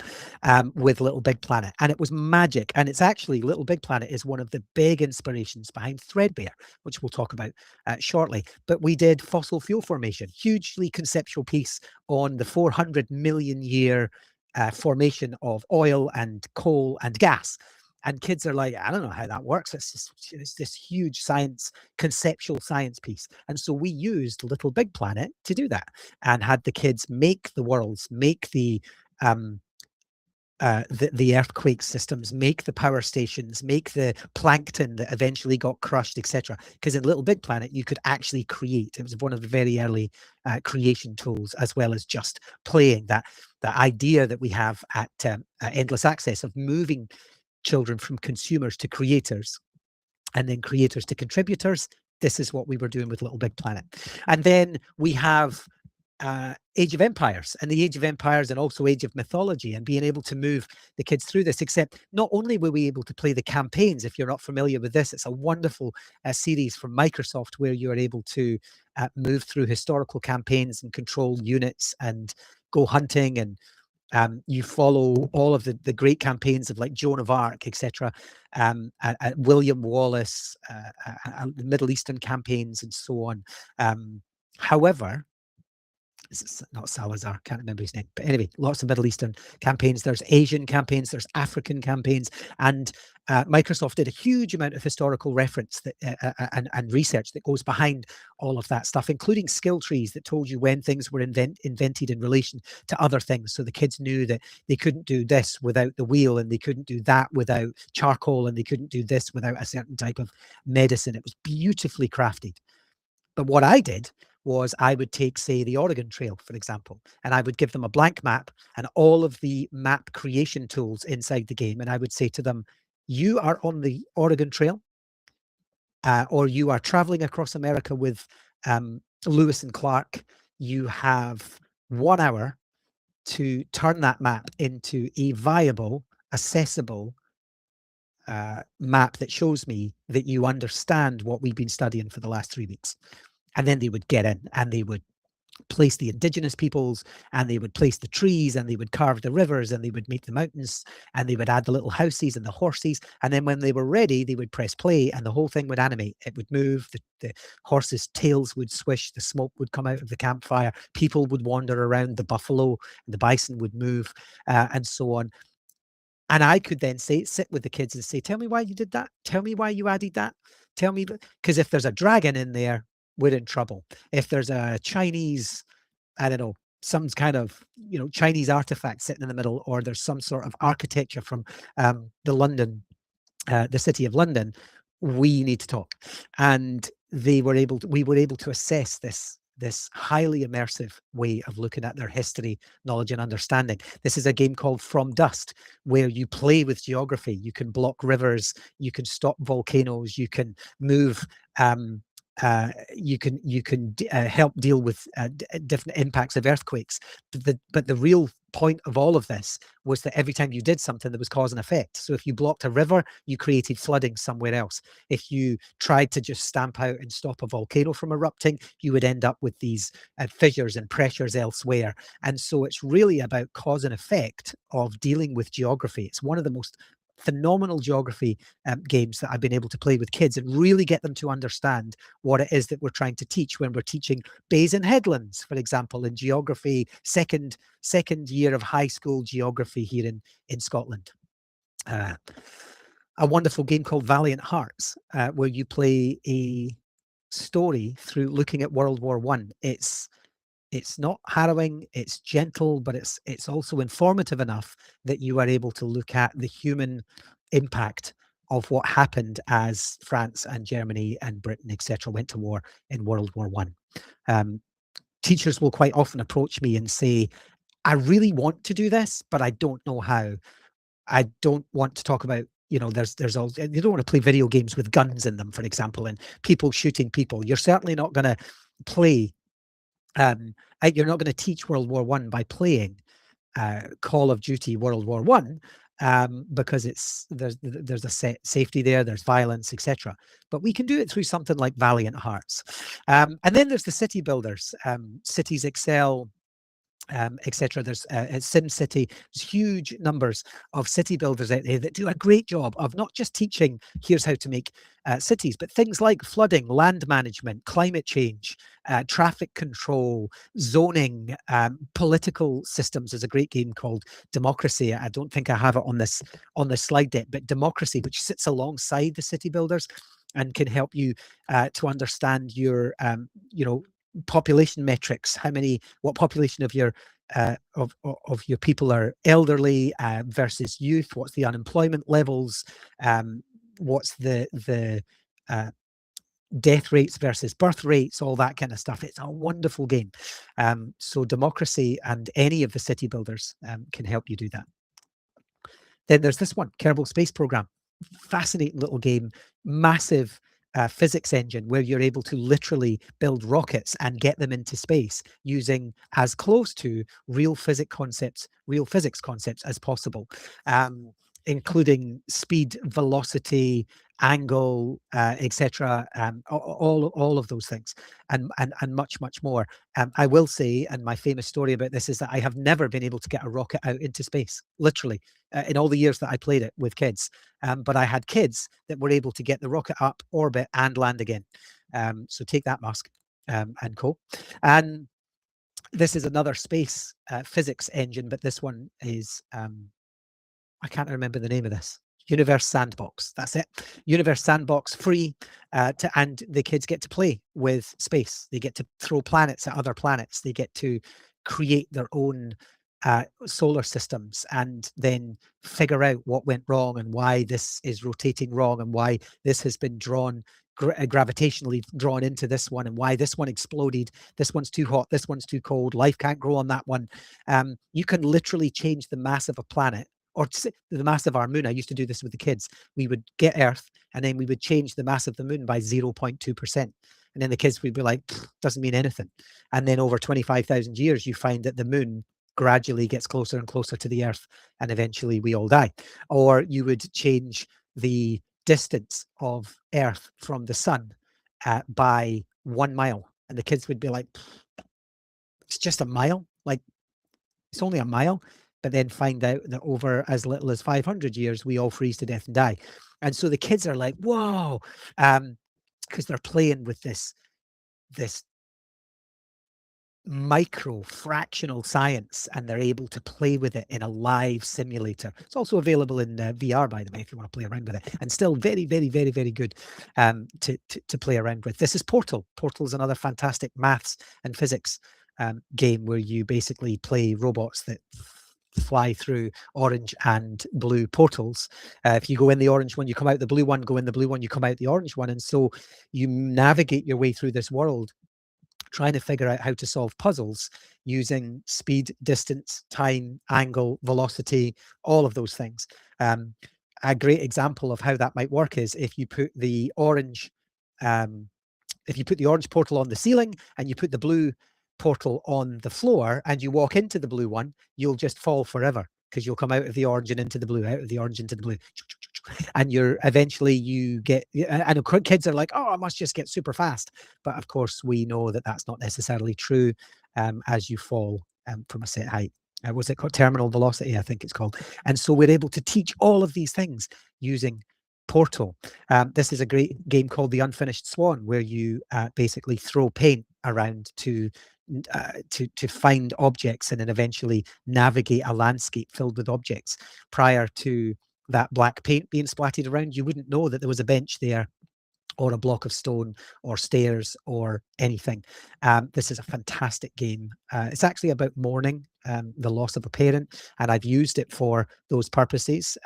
with Little Big Planet. And it was magic. And it's actually, Little Big Planet is one of the big inspirations behind Threadbare, which we'll talk about shortly. But we did fossil fuel formation, hugely conceptual piece on the 400 million year formation of oil and coal and gas. And kids are like, I don't know how that works. It's this huge conceptual science piece. And so we used Little Big Planet to do that, and had the kids make the worlds, make the earthquake systems, make the power stations, make the plankton that eventually got crushed, etc. Because in Little Big Planet, you could actually create. It was one of the very early creation tools, as well as just playing. That idea that we have at Endless Access of moving children from consumers to creators, and then creators to contributors. This is what we were doing with Little Big Planet. And then we have Age of Empires, and the Age of Empires, and also Age of Mythology, and being able to move the kids through this. Except not only were we able to play the campaigns, if you're not familiar with this, it's a wonderful series from Microsoft where you are able to move through historical campaigns and control units and go hunting, and you follow all of the great campaigns of like Joan of Arc, etc., William Wallace, Middle Eastern campaigns, and so on. However, it's not Salazar, can't remember his name, but anyway, lots of Middle Eastern campaigns. There's Asian campaigns, there's African campaigns, and Microsoft did a huge amount of historical reference that, and research that goes behind all of that stuff, including skill trees that told you when things were invented in relation to other things. So the kids knew that they couldn't do this without the wheel, and they couldn't do that without charcoal, and they couldn't do this without a certain type of medicine. It was beautifully crafted. But what I did was I would take, say, the Oregon Trail, for example, and I would give them a blank map and all of the map creation tools inside the game. And I would say to them, you are on the Oregon Trail, or you are traveling across America with Lewis and Clark. You have 1 hour to turn that map into a viable, accessible map that shows me that you understand what we've been studying for the last 3 weeks. And then they would get in, and they would place the indigenous peoples, and they would place the trees, and they would carve the rivers, and they would make the mountains, and they would add the little houses and the horses. And then when they were ready, they would press play, and the whole thing would animate. It would move, the horses' tails would swish, the smoke would come out of the campfire, people would wander around, the buffalo and the bison would move, and so on. And I could then sit with the kids and say, tell me why you did that. Tell me why you added that. Tell me, because if there's a dragon in there, we're in trouble. If there's a Chinese, I don't know, some kind of, Chinese artifact sitting in the middle, or there's some sort of architecture from the city of London, we need to talk. And we were able to assess this highly immersive way of looking at their history, knowledge, and understanding. This is a game called From Dust, where you play with geography. You can block rivers, you can stop volcanoes, you can move, you can help deal with different impacts of earthquakes. But the real point of all of this was that every time you did something, there was cause and effect. So if you blocked a river, you created flooding somewhere else. If you tried to just stamp out and stop a volcano from erupting, you would end up with these fissures and pressures elsewhere. And so it's really about cause and effect of dealing with geography. It's one of the most phenomenal geography games that I've been able to play with kids and really get them to understand what it is that we're trying to teach when we're teaching bays and headlands, for example, in geography, second year of high school geography here in Scotland. A wonderful game called Valiant Hearts, where you play a story through looking at World War One. It's not harrowing, it's gentle, but it's also informative enough that you are able to look at the human impact of what happened as France and Germany and Britain, etc., went to war in World War One. Teachers will quite often approach me and say, I really want to do this, but I don't know how. I don't want to talk about, there's all, you don't want to play video games with guns in them, for example, and people shooting people. You're certainly not going to play you're not going to teach World War One by playing Call of Duty World War One, because there's a safety there, there's violence, etc. But we can do it through something like Valiant Hearts. And then there's the city builders, Cities Excel, etc. There's SimCity. There's huge numbers of city builders out there that do a great job of not just teaching here's how to make cities, but things like flooding, land management, climate change, traffic control, zoning, political systems. There's a great game called Democracy. I don't think I have it on this slide deck, but Democracy, which sits alongside the city builders and can help you to understand your population metrics. What population of your of your people are elderly versus youth? What's the unemployment levels? What's the death rates versus birth rates? All that kind of stuff. It's a wonderful game. So Democracy and any of the city builders can help you do that. Then there's this one, Kerbal Space Program. Fascinating little game, massive physics engine where you're able to literally build rockets and get them into space using as close to real physics concepts as possible, including speed, velocity, angle, etc., all of those things, and much more. I will say, and my famous story about this is that I have never been able to get a rocket out into space, literally, in all the years that I played it with kids. But I had kids that were able to get the rocket up, orbit, and land again. So take that, Musk and co. And this is another space physics engine, but this one is, I can't remember the name of this. Universe Sandbox. That's it. Universe Sandbox, free, and the kids get to play with space. They get to throw planets at other planets. They get to create their own solar systems and then figure out what went wrong and why this is rotating wrong and why this has been drawn gravitationally drawn into this one and why this one exploded. This one's too hot. This one's too cold. Life can't grow on that one. You can literally change the mass of a planet or the mass of our moon. I used to do this with the kids. We would get Earth and then we would change the mass of the moon by 0.2%. And then the kids would be like, doesn't mean anything. And then over 25,000 years, you find that the moon gradually gets closer and closer to the Earth, and eventually we all die. Or you would change the distance of Earth from the sun by 1 mile, and the kids would be like, it's just a mile, like it's only a mile, but then find out that over as little as 500 years, we all freeze to death and die. And so the kids are like, whoa, because they're playing with this micro fractional science, and they're able to play with it in a live simulator. It's also available in VR, by the way, if you want to play around with it, and still very, very, very, very good to play around with. This is Portal. Portal is another fantastic maths and physics game where you basically play robots that fly through orange and blue portals. If you go in the orange one, you come out the blue one, go in the blue one, you come out the orange one. And so you navigate your way through this world, trying to figure out how to solve puzzles using speed, distance, time, angle, velocity, all of those things. A great example of how that might work is if you put the orange portal on the ceiling and you put the blue portal on the floor and you walk into the blue one, you'll just fall forever because you'll come out of the orange and into the blue, out of the orange into the blue. And you get, I know kids are like, oh, I must just get super fast. But of course, we know that that's not necessarily true as you fall from a set height. Was it called terminal velocity? I think it's called. And so we're able to teach all of these things using Portal. This is a great game called The Unfinished Swan, where you basically throw paint around to find objects and then eventually navigate a landscape filled with objects. Prior to that black paint being splattered around, you wouldn't know that there was a bench there or a block of stone or stairs or anything. This is a fantastic game. It's actually about mourning the loss of a parent, and I've used it for those purposes.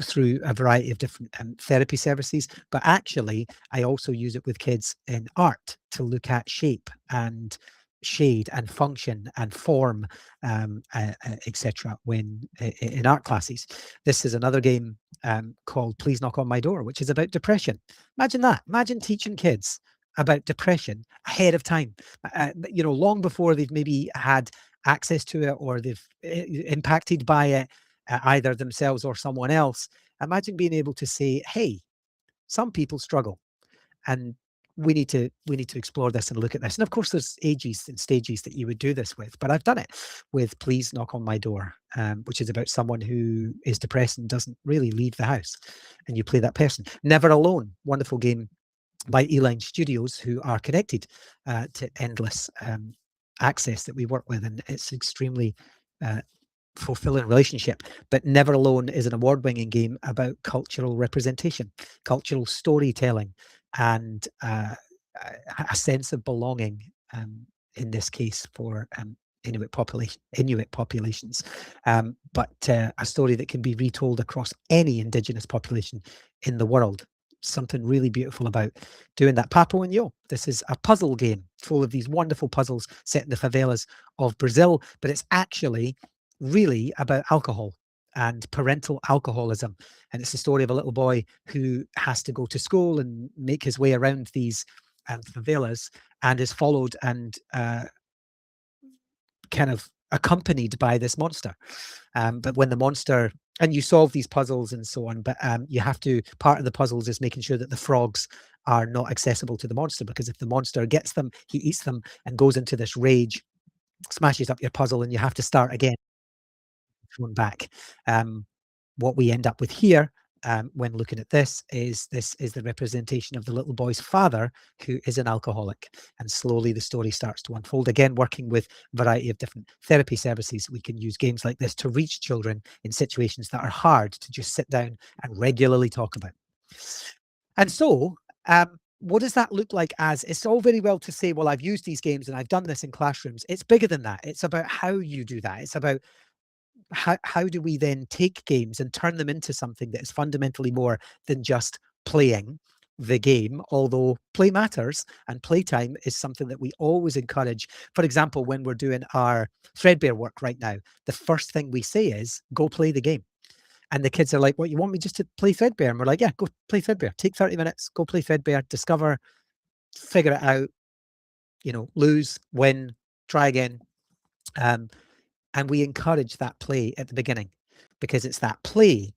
Through a variety of different therapy services, but actually I also use it with kids in art to look at shape and shade and function and form, etc. when in art classes. This is another game called Please Knock on My Door, which is about depression. Imagine that. Imagine teaching kids about depression ahead of time, long before they've maybe had access to it or they've impacted by it, either themselves or someone else. Imagine being able to say, hey, some people struggle and we need to explore this and look at this. And of course there's ages and stages that you would do this with, but I've done it with Please Knock on My Door, which is about someone who is depressed and doesn't really leave the house, and you play that person. Never Alone, wonderful game by Eline Studios, who are connected to Endless Access that we work with, and it's extremely fulfilling relationship. But Never Alone is an award-winning game about cultural representation, cultural storytelling, and a sense of belonging, in this case for Inuit populations, but a story that can be retold across any Indigenous population in the world. Something really beautiful about doing that. Papo and Yo, this is a puzzle game full of these wonderful puzzles set in the favelas of Brazil, but it's actually really about alcohol and parental alcoholism. And it's the story of a little boy who has to go to school and make his way around these favelas, and is followed and kind of accompanied by this monster. But when the monster, and you solve these puzzles and so on, but you have to, part of the puzzles is making sure that the frogs are not accessible to the monster, because if the monster gets them, he eats them and goes into this rage, smashes up your puzzle, and you have to start again, thrown back. What we end up with here, when looking at this is the representation of the little boy's father, who is an alcoholic, and slowly the story starts to unfold. Again, working with a variety of different therapy services, we can use games like this to reach children in situations that are hard to just sit down and regularly talk about. And so what does that look like? As it's all very well to say, well, I've used these games and I've done this in classrooms. It's bigger than that. It's about how you do that. It's about how do we then take games and turn them into something that is fundamentally more than just playing the game, although play matters and playtime is something that we always encourage. For example, when we're doing our Threadbare work right now, the first thing we say is, go play the game. And the kids are like, what, you want me just to play Threadbare? And we're like, yeah, go play Threadbare. Take 30 minutes, go play Threadbare, discover, figure it out, lose, win, try again. And we encourage that play at the beginning, because it's that play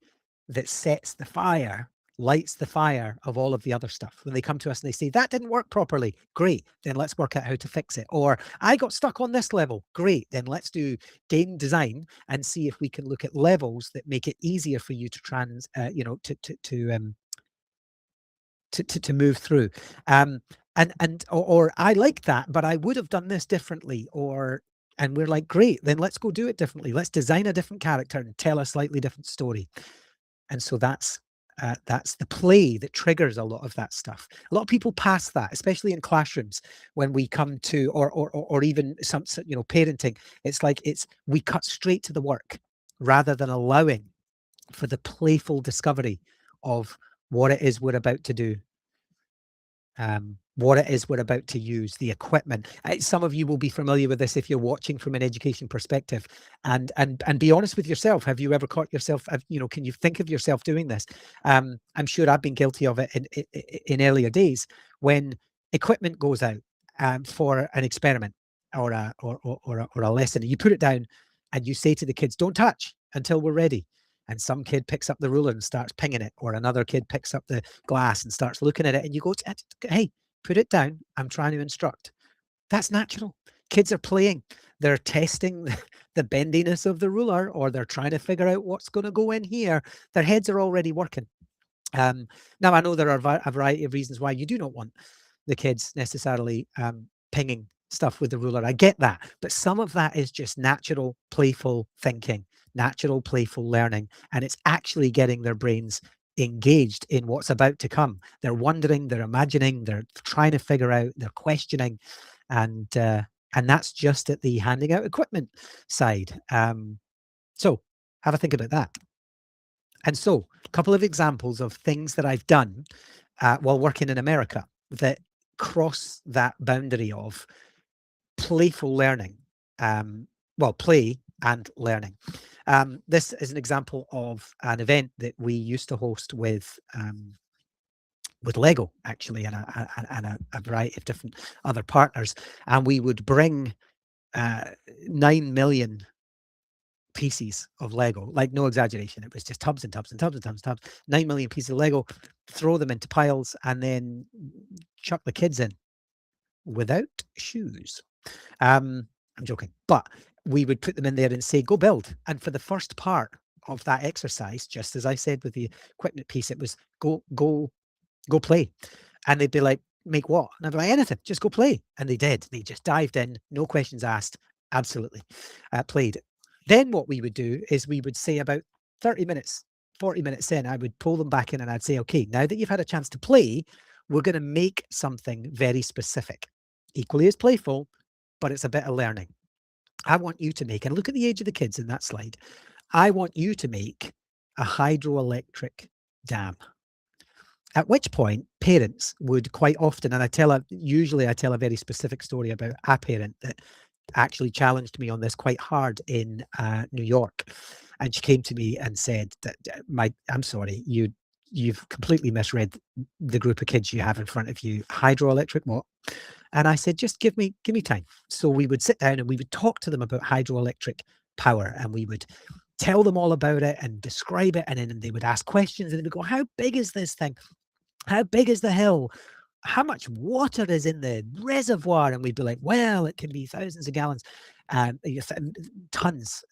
that sets the fire lights the fire of all of the other stuff. When they come to us and they say, that didn't work properly, great, then let's work out how to fix it. Or I got stuck on this level, great, then let's do game design and see if we can look at levels that make it easier for you to to move through. Or I like that, but I would have done this differently. And we're like, great, then let's go do it differently. Let's design a different character and tell a slightly different story. And so that's the play that triggers a lot of that stuff. A lot of people pass that, especially in classrooms when we come to, or even some, parenting. It's like we cut straight to the work rather than allowing for the playful discovery of what it is we're about to do. What it is we're about to use, the equipment. Some of you will be familiar with this if you're watching from an education perspective, and be honest with yourself. Have you ever caught yourself? Can you think of yourself doing this? I'm sure I've been guilty of it in earlier days when equipment goes out for an experiment or a lesson. You put it down and you say to the kids, "Don't touch until we're ready." And some kid picks up the ruler and starts pinging it, or another kid picks up the glass and starts looking at it, and you go, "Hey, put it down. I'm trying to instruct." That's natural. Kids are playing. They're testing the bendiness of the ruler, or they're trying to figure out what's going to go in here. Their heads are already working. Now, I know there are a variety of reasons why you do not want the kids necessarily pinging stuff with the ruler. I get that. But some of that is just natural, playful thinking, natural, playful learning. And it's actually getting their brains engaged in what's about to come. They're wondering, they're imagining, they're trying to figure out, they're questioning. And that's just at the handing out equipment side. So have a think about that. And so a couple of examples of things that I've done while working in America that cross that boundary of playful learning, play and learning. This is an example of an event that we used to host with Lego, actually, and a variety of different other partners. And we would bring 9 million pieces of Lego, like no exaggeration. It was just tubs and tubs and tubs and tubs and tubs, 9 million pieces of Lego, throw them into piles and then chuck the kids in without shoes. I'm joking, but we would put them in there and say, go build. And for the first part of that exercise, just as I said with the equipment piece, it was go play. And they'd be like, make what? And I'd be like, anything, just go play. And they did. They just dived in, no questions asked, absolutely played. Then what we would do is we would say about 30 minutes, 40 minutes in, I would pull them back in and I'd say, okay, now that you've had a chance to play, we're going to make something very specific, equally as playful, but it's a bit of learning. I want you to make, and look at the age of the kids in that slide, I want you to make a hydroelectric dam. At which point parents would quite often, and usually I tell a very specific story about a parent that actually challenged me on this quite hard in New York. And she came to me and said that, I'm sorry, you've completely misread the group of kids you have in front of you. Hydroelectric what? And I said, just give me time. So we would sit down and we would talk to them about hydroelectric power, and we would tell them all about it and describe it. And then they would ask questions and they would go, how big is this thing? How big is the hill? How much water is in the reservoir? And we'd be like, well, it can be thousands of gallons, tons,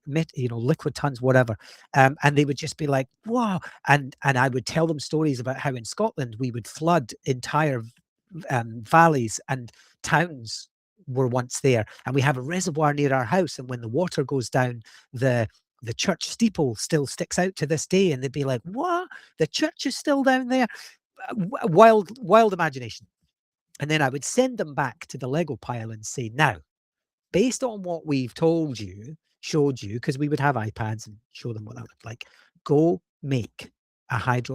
liquid tons, whatever. And they would just be like, wow. And I would tell them stories about how in Scotland we would flood entire valleys, and towns were once there. And we have a reservoir near our house. And when the water goes down, the church steeple still sticks out to this day. And they'd be like, what? The church is still down there? Wild imagination. And then I would send them back to the Lego pile and say, now, based on what we've showed you, because we would have iPads and show them what that looked like, go make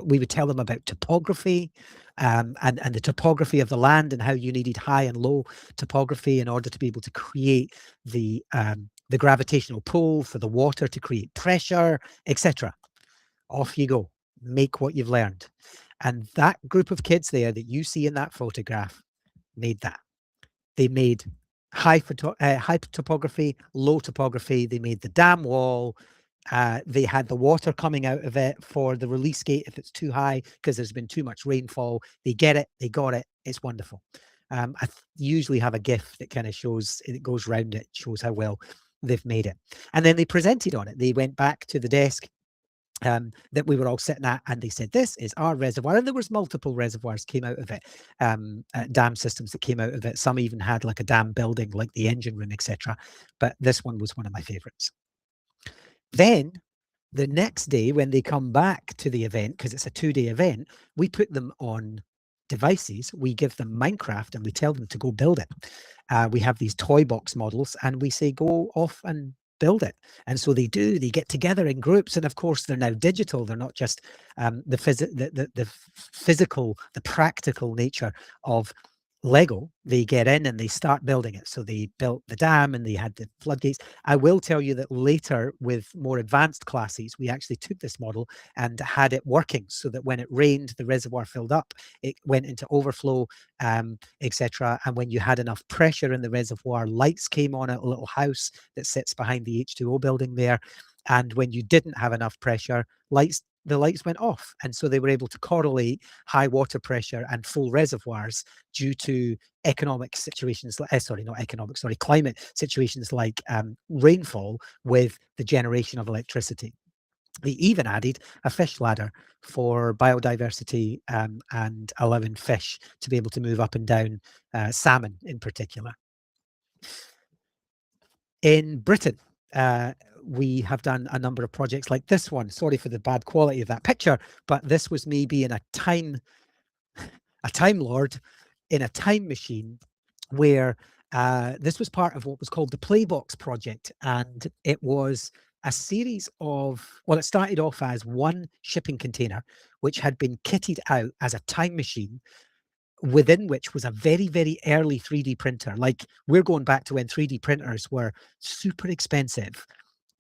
we would tell them about topography and the topography of the land and how you needed high and low topography in order to be able to create the gravitational pull for the water to create pressure, etc. Off you go. Make what you've learned. And that group of kids there that you see in that photograph made that. They made high topography, low topography. They made the dam wall, They had the water coming out of it for the release gate if it's too high because there's been too much rainfall. They get it, they got it. It's wonderful. I usually have a GIF that kind of shows, it goes round it, shows how well they've made it. And then they presented on it. They went back to the desk that we were all sitting at, and they said, this is our reservoir. And there was multiple reservoirs came out of it, dam systems that came out of it. Some even had like a dam building, like the engine room, etc. But this one was one of my favorites. Then the next day, when they come back to the event, because it's a 2-day event, we put them on devices, we give them Minecraft, and we tell them to go build it. We have these toy box models, and we say, go off and build it. And so they do, they get together in groups. And of course, they're now digital. They're not just the physical, the practical nature of Lego. They get in and they start building it. So they built the dam and they had the floodgates. I will tell you that later, with more advanced classes, we actually took this model and had it working so that when it rained, the reservoir filled up, it went into overflow, etc. And when you had enough pressure in the reservoir, lights came on at a little house that sits behind the H2O building there. And when you didn't have enough pressure, the lights went off. And so they were able to correlate high water pressure and full reservoirs due to economic situations, climate situations like rainfall with the generation of electricity. They even added a fish ladder for biodiversity and allowing fish to be able to move up and down, salmon in particular. In Britain, we have done a number of projects like this one. Sorry for the bad quality of that picture, but this was me being a time lord in a time machine where this was part of what was called the Playbox project. And it was a series of, well, it started off as one shipping container, which had been kitted out as a time machine, within which was a very, very early 3D printer. Like, we're going back to when 3D printers were super expensive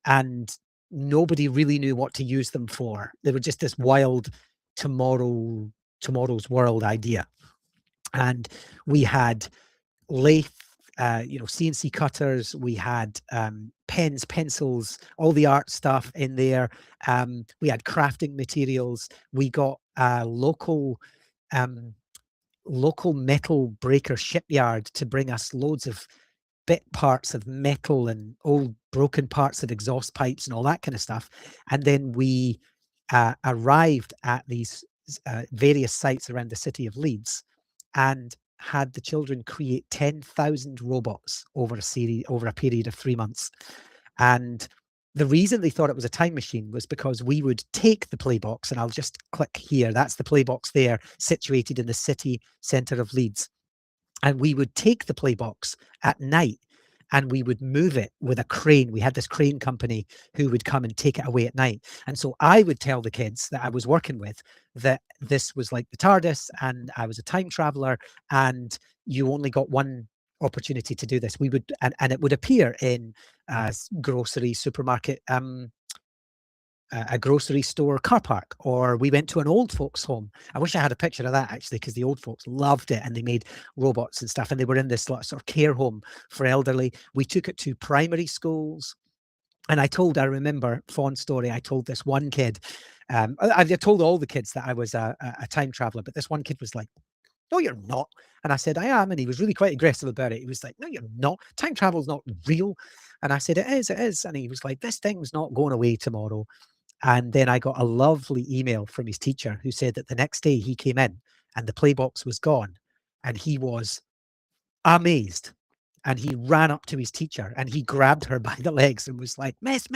and nobody really knew what to use them for. They were just this wild tomorrow's world idea. And we had lathe, CNC cutters, we had pens, pencils, all the art stuff in there. We had crafting materials. We got a local metal breaker shipyard to bring us loads of bit parts of metal and old broken parts of exhaust pipes and all that kind of stuff. And then we arrived at these various sites around the city of Leeds and had the children create 10,000 robots over a period of 3 months. And the reason they thought it was a time machine was because we would take the Playbox, and I'll just click here, that's the Playbox there, situated in the city centre of Leeds. And we would take the Playbox at night and we would move it with a crane. We had this crane company who would come and take it away at night. And so I would tell the kids that I was working with that this was like the TARDIS and I was a time traveler and you only got one opportunity to do this. We would, and it would appear in grocery supermarket, a grocery store car park, or we went to an old folks home. I wish I had a picture of that actually, because the old folks loved it and they made robots and stuff, and they were in this sort of care home for elderly. We took it to primary schools. And I remember, fond story, I told this one kid, I told all the kids that I was a time traveler, but this one kid was like, no, you're not. And I said, I am. And he was really quite aggressive about it. He was like, no, you're not. Time travel's not real. And I said, it is, it is. And he was like, this thing's not going away tomorrow. And then I got a lovely email from his teacher who said that the next day he came in and the Playbox was gone. And he was amazed. And he ran up to his teacher and he grabbed her by the legs and was like, miss,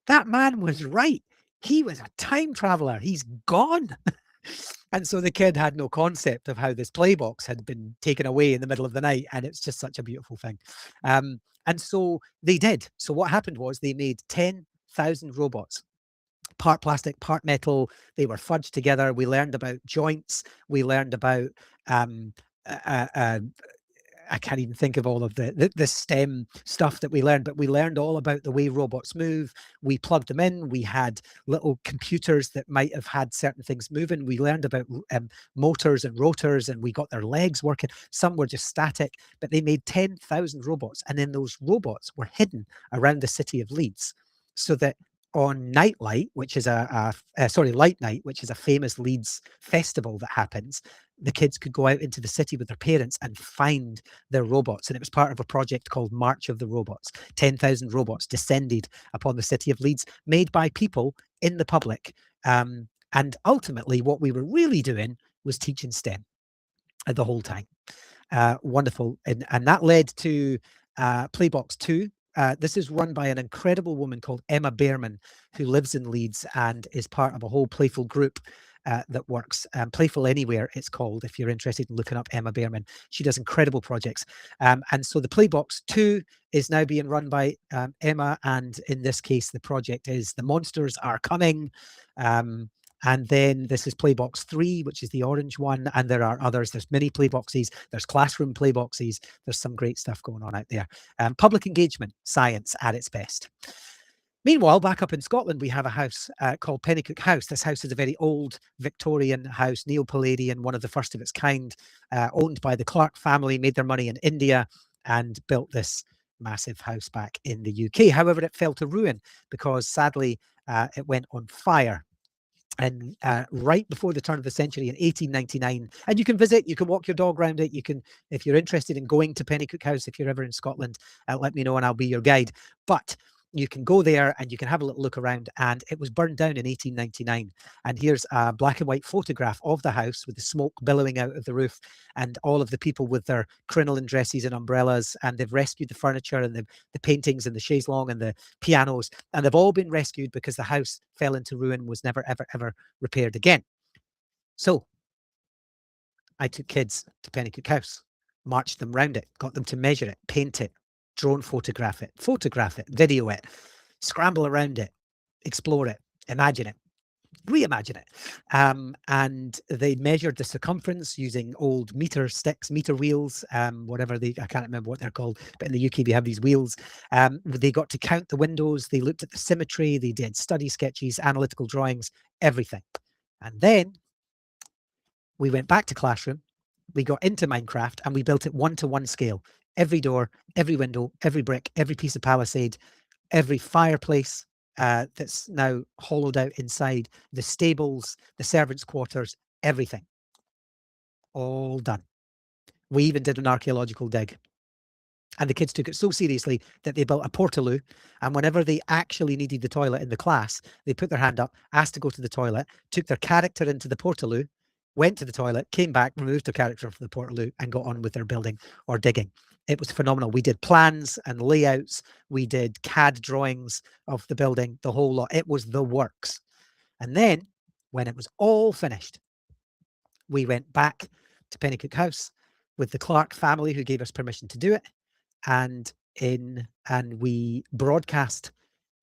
that man was right. He was a time traveler. He's gone. And so the kid had no concept of how this Playbox had been taken away in the middle of the night. And it's just such a beautiful thing. And so they did. So what happened was they made 10,000 robots, part plastic, part metal. They were fudged together. We learned about joints. We learned about, I can't even think of all of the STEM stuff that we learned, but we learned all about the way robots move. We plugged them in. We had little computers that might have had certain things moving. We learned about motors and rotors, and we got their legs working. Some were just static, but they made 10,000 robots. And then those robots were hidden around the city of Leeds so that on Nightlight, which is Light Night, which is a famous Leeds festival that happens, the kids could go out into the city with their parents and find their robots. And it was part of a project called March of the Robots. 10,000 robots descended upon the city of Leeds, made by people in the public. And ultimately, what we were really doing was teaching STEM the whole time. Wonderful. And that led to Playbox 2. This is run by an incredible woman called Emma Behrman, who lives in Leeds and is part of a whole playful group that works. Playful Anywhere, it's called, if you're interested in looking up Emma Behrman. She does incredible projects. And so the Playbox 2 is now being run by Emma. And in this case, the project is The Monsters Are Coming. And then this is Playbox 3, which is the orange one. And there are others. There's mini Playboxes. There's classroom Playboxes. There's some great stuff going on out there. Public engagement, science at its best. Meanwhile, back up in Scotland, we have a house called Pennycook House. This house is a very old Victorian house, Neo-Palladian, one of the first of its kind, owned by the Clark family, made their money in India and built this massive house back in the UK. However, it fell to ruin because sadly, it went on fire. And right before the turn of the century in 1899, and you can visit, you can walk your dog around it. You can, if you're interested in going to Pennycook House, if you're ever in Scotland, let me know and I'll be your guide. But you can go there and you can have a little look around, and it was burned down in 1899. And here's a black and white photograph of the house with the smoke billowing out of the roof and all of the people with their crinoline dresses and umbrellas, and they've rescued the furniture and the paintings and the chaise longue and the pianos, and they've all been rescued because the house fell into ruin, was never, ever, ever repaired again. So I took kids to Pennycook House, marched them round it, got them to measure it, paint it, drone photograph it, video it, scramble around it, explore it, imagine it, reimagine it. And they measured the circumference using old meter sticks, meter wheels, whatever I can't remember what they're called, but in the UK we have these wheels. They got to count the windows, they looked at the symmetry, they did study sketches, analytical drawings, everything. And then we went back to classroom, we got into Minecraft, and we built it 1-to-1 scale. Every door, every window, every brick, every piece of palisade, every fireplace that's now hollowed out inside, the stables, the servants' quarters, everything. All done. We even did an archaeological dig. And the kids took it so seriously that they built a portaloo. And whenever they actually needed the toilet in the class, they put their hand up, asked to go to the toilet, took their character into the portaloo, went to the toilet, came back, removed their character from the portaloo, and got on with their building or digging. It was phenomenal. We did plans and layouts. We did CAD drawings of the building, the whole lot. It was the works. And then when it was all finished, we went back to Pennycook House with the Clark family, who gave us permission to do it. And we broadcast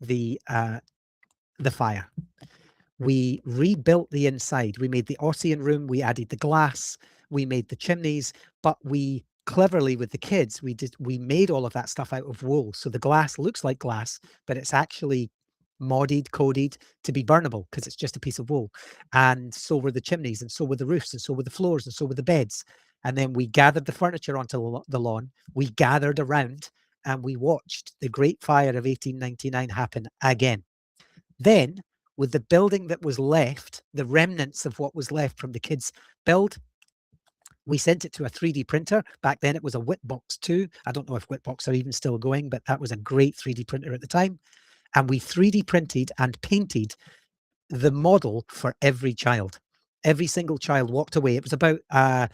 the fire. We rebuilt the inside. We made the Ossian room. We added the glass. We made the chimneys. But we cleverly, with the kids, we made all of that stuff out of wool. So the glass looks like glass, but it's actually modded, coded to be burnable because it's just a piece of wool. And so were the chimneys, and so were the roofs, and so were the floors, and so were the beds. And then we gathered the furniture onto the lawn. We gathered around and we watched the Great Fire of 1899 happen again. Then, with the building that was left, the remnants of what was left from the kids' build, we sent it to a 3D printer. Back then it was a Whitbox 2. I don't know if Whitbox are even still going, but that was a great 3D printer at the time. And we 3D printed and painted the model for every child. Every single child walked away. It was about a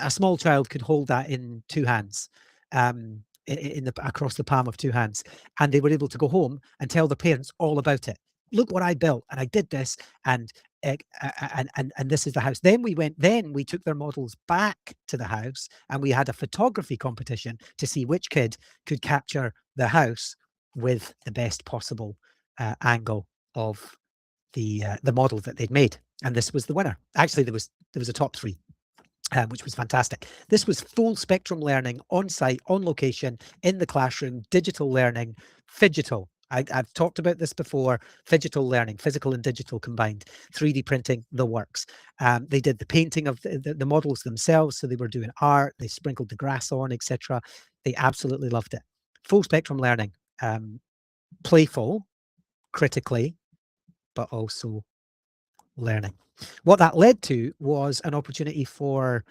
small child could hold that in two hands, across the palm of two hands, and they were able to go home and tell their parents all about it. Look what I built, and I did this, and this is the house. Then we took their models back to the house, and we had a photography competition to see which kid could capture the house with the best possible angle of the model that they'd made. And this was the winner. Actually, there was a top three, which was fantastic. This was full spectrum learning, on site, on location, in the classroom, digital learning, phygital. I've talked about this before. Phygital learning, physical and digital combined, 3D printing, the works. They did the painting of the models themselves, so they were doing art. They sprinkled the grass on, etc. They absolutely loved it. Full spectrum learning, playful, critically, but also learning. What that led to was an opportunity for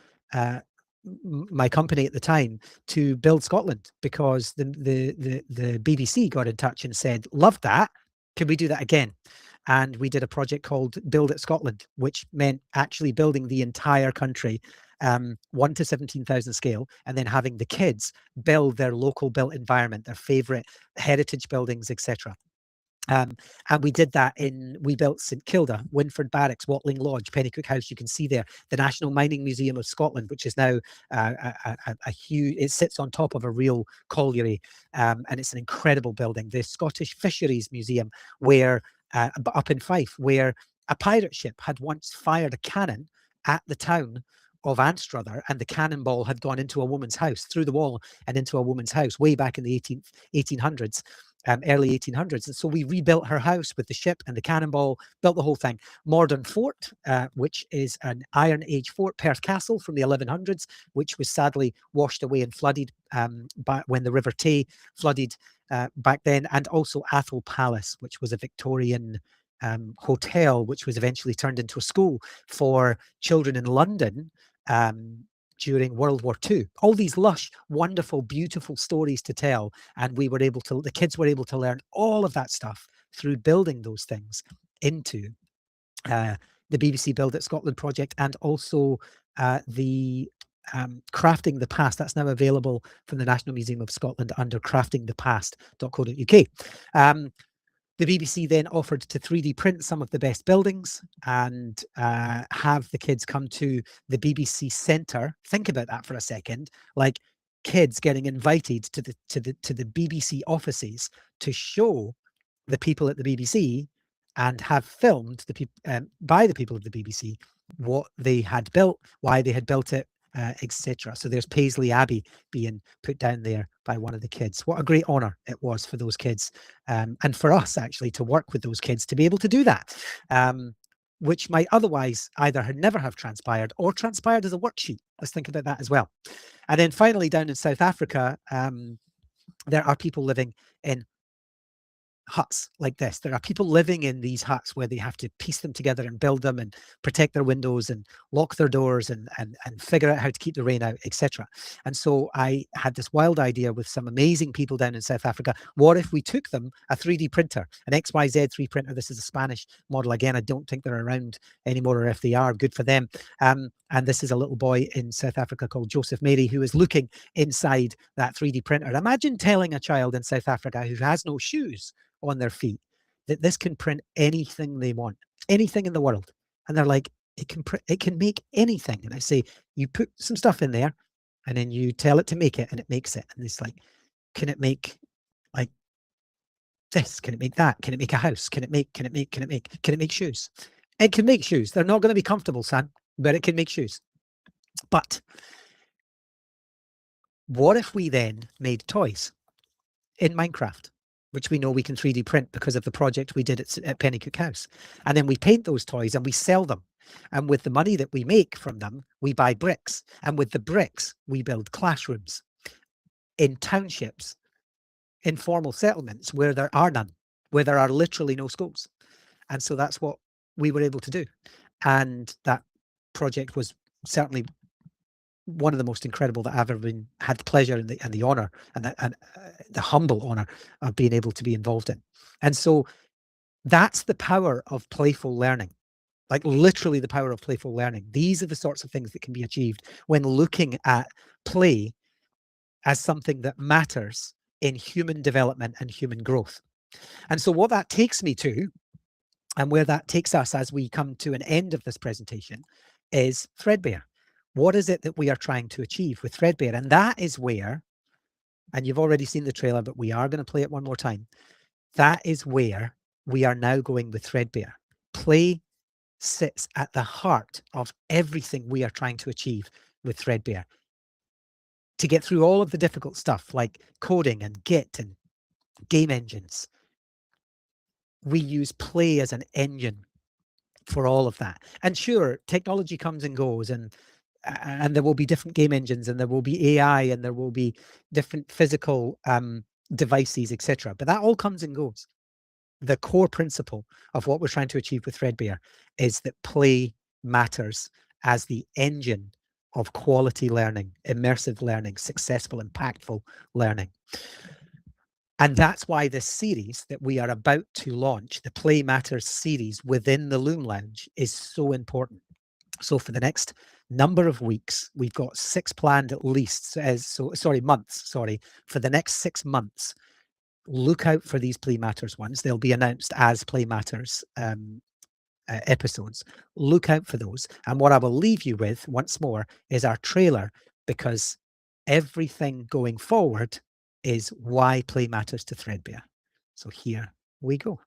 my company at the time to build Scotland, because the BBC got in touch and said, "Love that. Can we do that again?" And we did a project called Build It Scotland, which meant actually building the entire country, 1 to 17,000 scale, and then having the kids build their local built environment, their favourite heritage buildings, etc. And we did that we built St Kilda, Winford Barracks, Watling Lodge, Pennycook House. You can see there the National Mining Museum of Scotland, which is now a huge, it sits on top of a real colliery, and it's an incredible building. The Scottish Fisheries Museum, where up in Fife, where a pirate ship had once fired a cannon at the town of Anstruther, and the cannonball had gone into a woman's house, through the wall and into a woman's house, way back in the 1800s. Early 1800s. And so we rebuilt her house with the ship and the cannonball, built the whole thing. Morden Fort, which is an Iron Age fort, Perth Castle from the 1100s, which was sadly washed away and flooded when the River Tay flooded back then. And also Athol Palace, which was a Victorian hotel, which was eventually turned into a school for children in London during World War II. All these lush, wonderful, beautiful stories to tell. And the kids were able to learn all of that stuff through building those things into the BBC Build It Scotland project, and also the Crafting the Past. That's now available from the National Museum of Scotland under craftingthepast.co.uk. The BBC then offered to 3D print some of the best buildings and have the kids come to the BBC Centre. Think about that for a second, like kids getting invited to the BBC offices to show the people at the BBC and have filmed by the people of the BBC what they had built, why they had built it, etc. So there's Paisley Abbey being put down there by one of the kids. What a great honour it was for those kids, and for us actually to work with those kids to be able to do that, which might otherwise either never have transpired or transpired as a worksheet. Let's think about that as well. And then finally, down in South Africa, there are people living in huts like this. There are people living in these huts where they have to piece them together and build them and protect their windows and lock their doors and figure out how to keep the rain out, etc. And so I had this wild idea with some amazing people down in South Africa. What if we took them a 3D printer, an XYZ 3D printer? This is a Spanish model. Again, I don't think they're around anymore, or if they are, good for them. And this is a little boy in South Africa called Joseph Mary, who is looking inside that 3D printer. Imagine telling a child in South Africa who has no shoes on their feet that this can print anything they want, anything in the world. And they're like, it can make anything. And I say, you put some stuff in there and then you tell it to make it, and it makes it. And it's like, can it make like this? Can it make that? Can it make a house? Can it make shoes? It can make shoes. They're not going to be comfortable, son, but it can make shoes. But what if we then made toys in Minecraft, which we know we can 3D print because of the project we did at Pennycook House? And then we paint those toys and we sell them. And with the money that we make from them, we buy bricks. And with the bricks, we build classrooms in townships, informal settlements where there are none, where there are literally no schools. And so that's what we were able to do. And that project was certainly one of the most incredible that I've ever had the pleasure and the honor and the humble honor of being able to be involved in. And so that's the power of playful learning, like literally the power of playful learning. These are the sorts of things that can be achieved when looking at play as something that matters in human development and human growth. And so what that takes me to, and where that takes us as we come to an end of this presentation, is Threadbare. What is it that we are trying to achieve with Threadbare? And that is where, and you've already seen the trailer, but we are going to play it one more time. That is where we are now going with Threadbare. Play sits at the heart of everything we are trying to achieve with Threadbare. To get through all of the difficult stuff like coding and Git and game engines, we use play as an engine for all of that. And sure, technology comes and goes, and there will be different game engines, and there will be AI, and there will be different physical devices, etc. But that all comes and goes. the core principle of what we're trying to achieve with Threadbare is that play matters as the engine of quality learning, immersive learning, successful, impactful learning. And that's why this series that we are about to launch, the Play Matters series within the Loom Lounge, is so important. So for the next number of weeks, we've got 6 planned at least, months, for the next 6 months. Look out for these Play Matters ones. They'll be announced as Play Matters episodes. Look out for those. And what I will leave you with once more is our trailer, because everything going forward is why play matters to Threadbare. So here we go.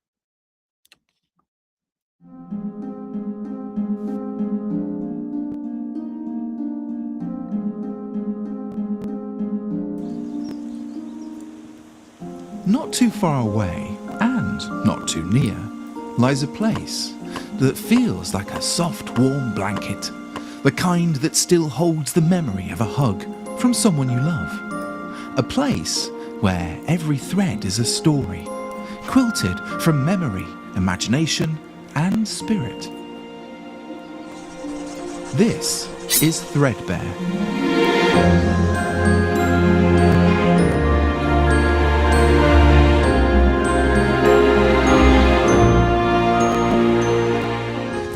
Not too far away, and not too near, lies a place that feels like a soft, warm blanket, the kind that still holds the memory of a hug from someone you love. A place where every thread is a story, quilted from memory, imagination, and spirit. This is Threadbare.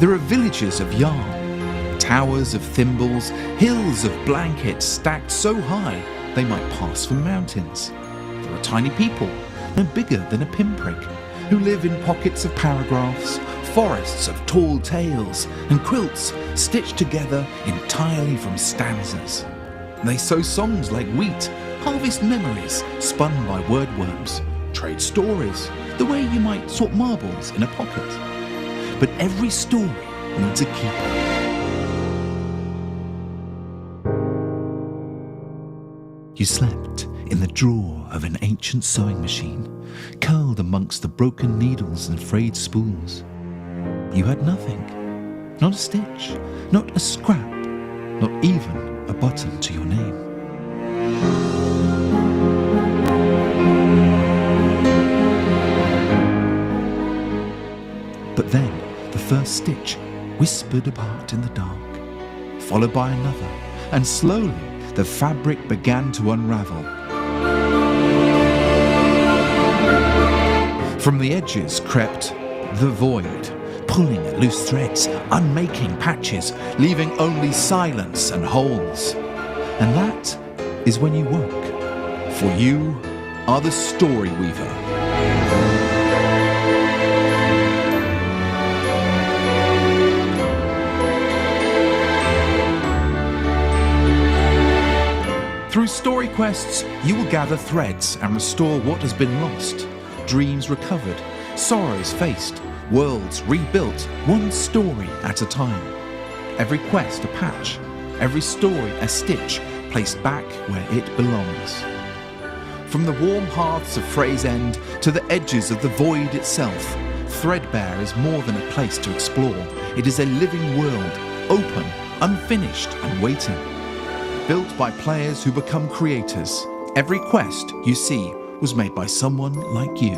There are villages of yarn, towers of thimbles, hills of blankets stacked so high they might pass for mountains. There are tiny people, no bigger than a pinprick, who live in pockets of paragraphs, forests of tall tales, and quilts stitched together entirely from stanzas. They sow songs like wheat, harvest memories spun by wordworms, trade stories, the way you might sort marbles in a pocket. But every story needs a keeper. You slept in the drawer of an ancient sewing machine, curled amongst the broken needles and frayed spools. You had nothing, not a stitch, not a scrap, not even a button to your name. But then the first stitch whispered apart in the dark, followed by another, and slowly the fabric began to unravel. From the edges crept the void, pulling at loose threads, unmaking patches, leaving only silence and holes. And that is when you woke, for you are the story weaver. Through story quests, you will gather threads and restore what has been lost, dreams recovered, sorrows faced, worlds rebuilt, one story at a time. Every quest a patch, every story a stitch placed back where it belongs. From the warm hearths of Frey's End to the edges of the void itself, Threadbare is more than a place to explore. It is a living world, open, unfinished and waiting. Built by players who become creators. Every quest you see was made by someone like you.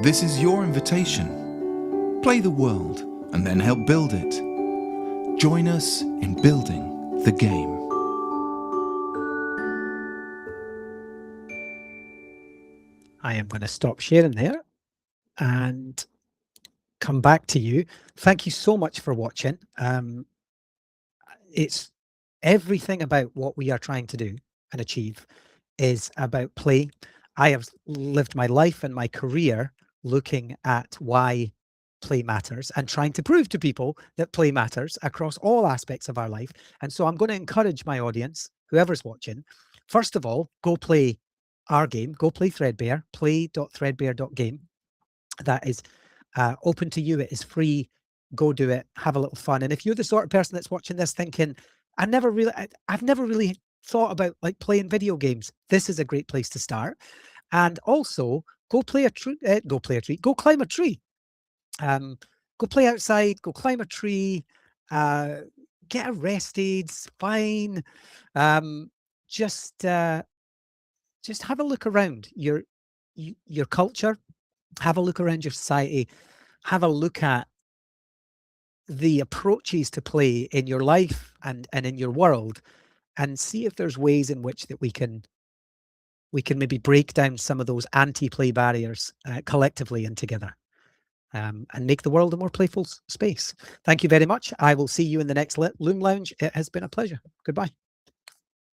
This is your invitation. Play the world and then help build it. Join us in building the game. I am going to stop sharing there and come back to you. Thank you so much for watching. It's everything about what we are trying to do and achieve is about play. I have lived my life and my career looking at why play matters and trying to prove to people that play matters across all aspects of our life. And so I'm going to encourage my audience, whoever's watching, first of all, go play our game, go play Threadbare, play.threadbare.game. That is open to you. It is free. Go do it. Have a little fun. And if you're the sort of person that's watching this thinking, I've never really thought about like playing video games, this is a great place to start. And also go climb a tree. Go play outside, go climb a tree, get arrested, it's fine. Just have a look around your culture, have a look around your society, have a look at the approaches to play in your life and in your world, and see if there's ways in which that we can maybe break down some of those anti-play barriers collectively and together, and make the world a more playful space. Thank you very much. I will see you in the next Loom Lounge. It has been a pleasure. Goodbye.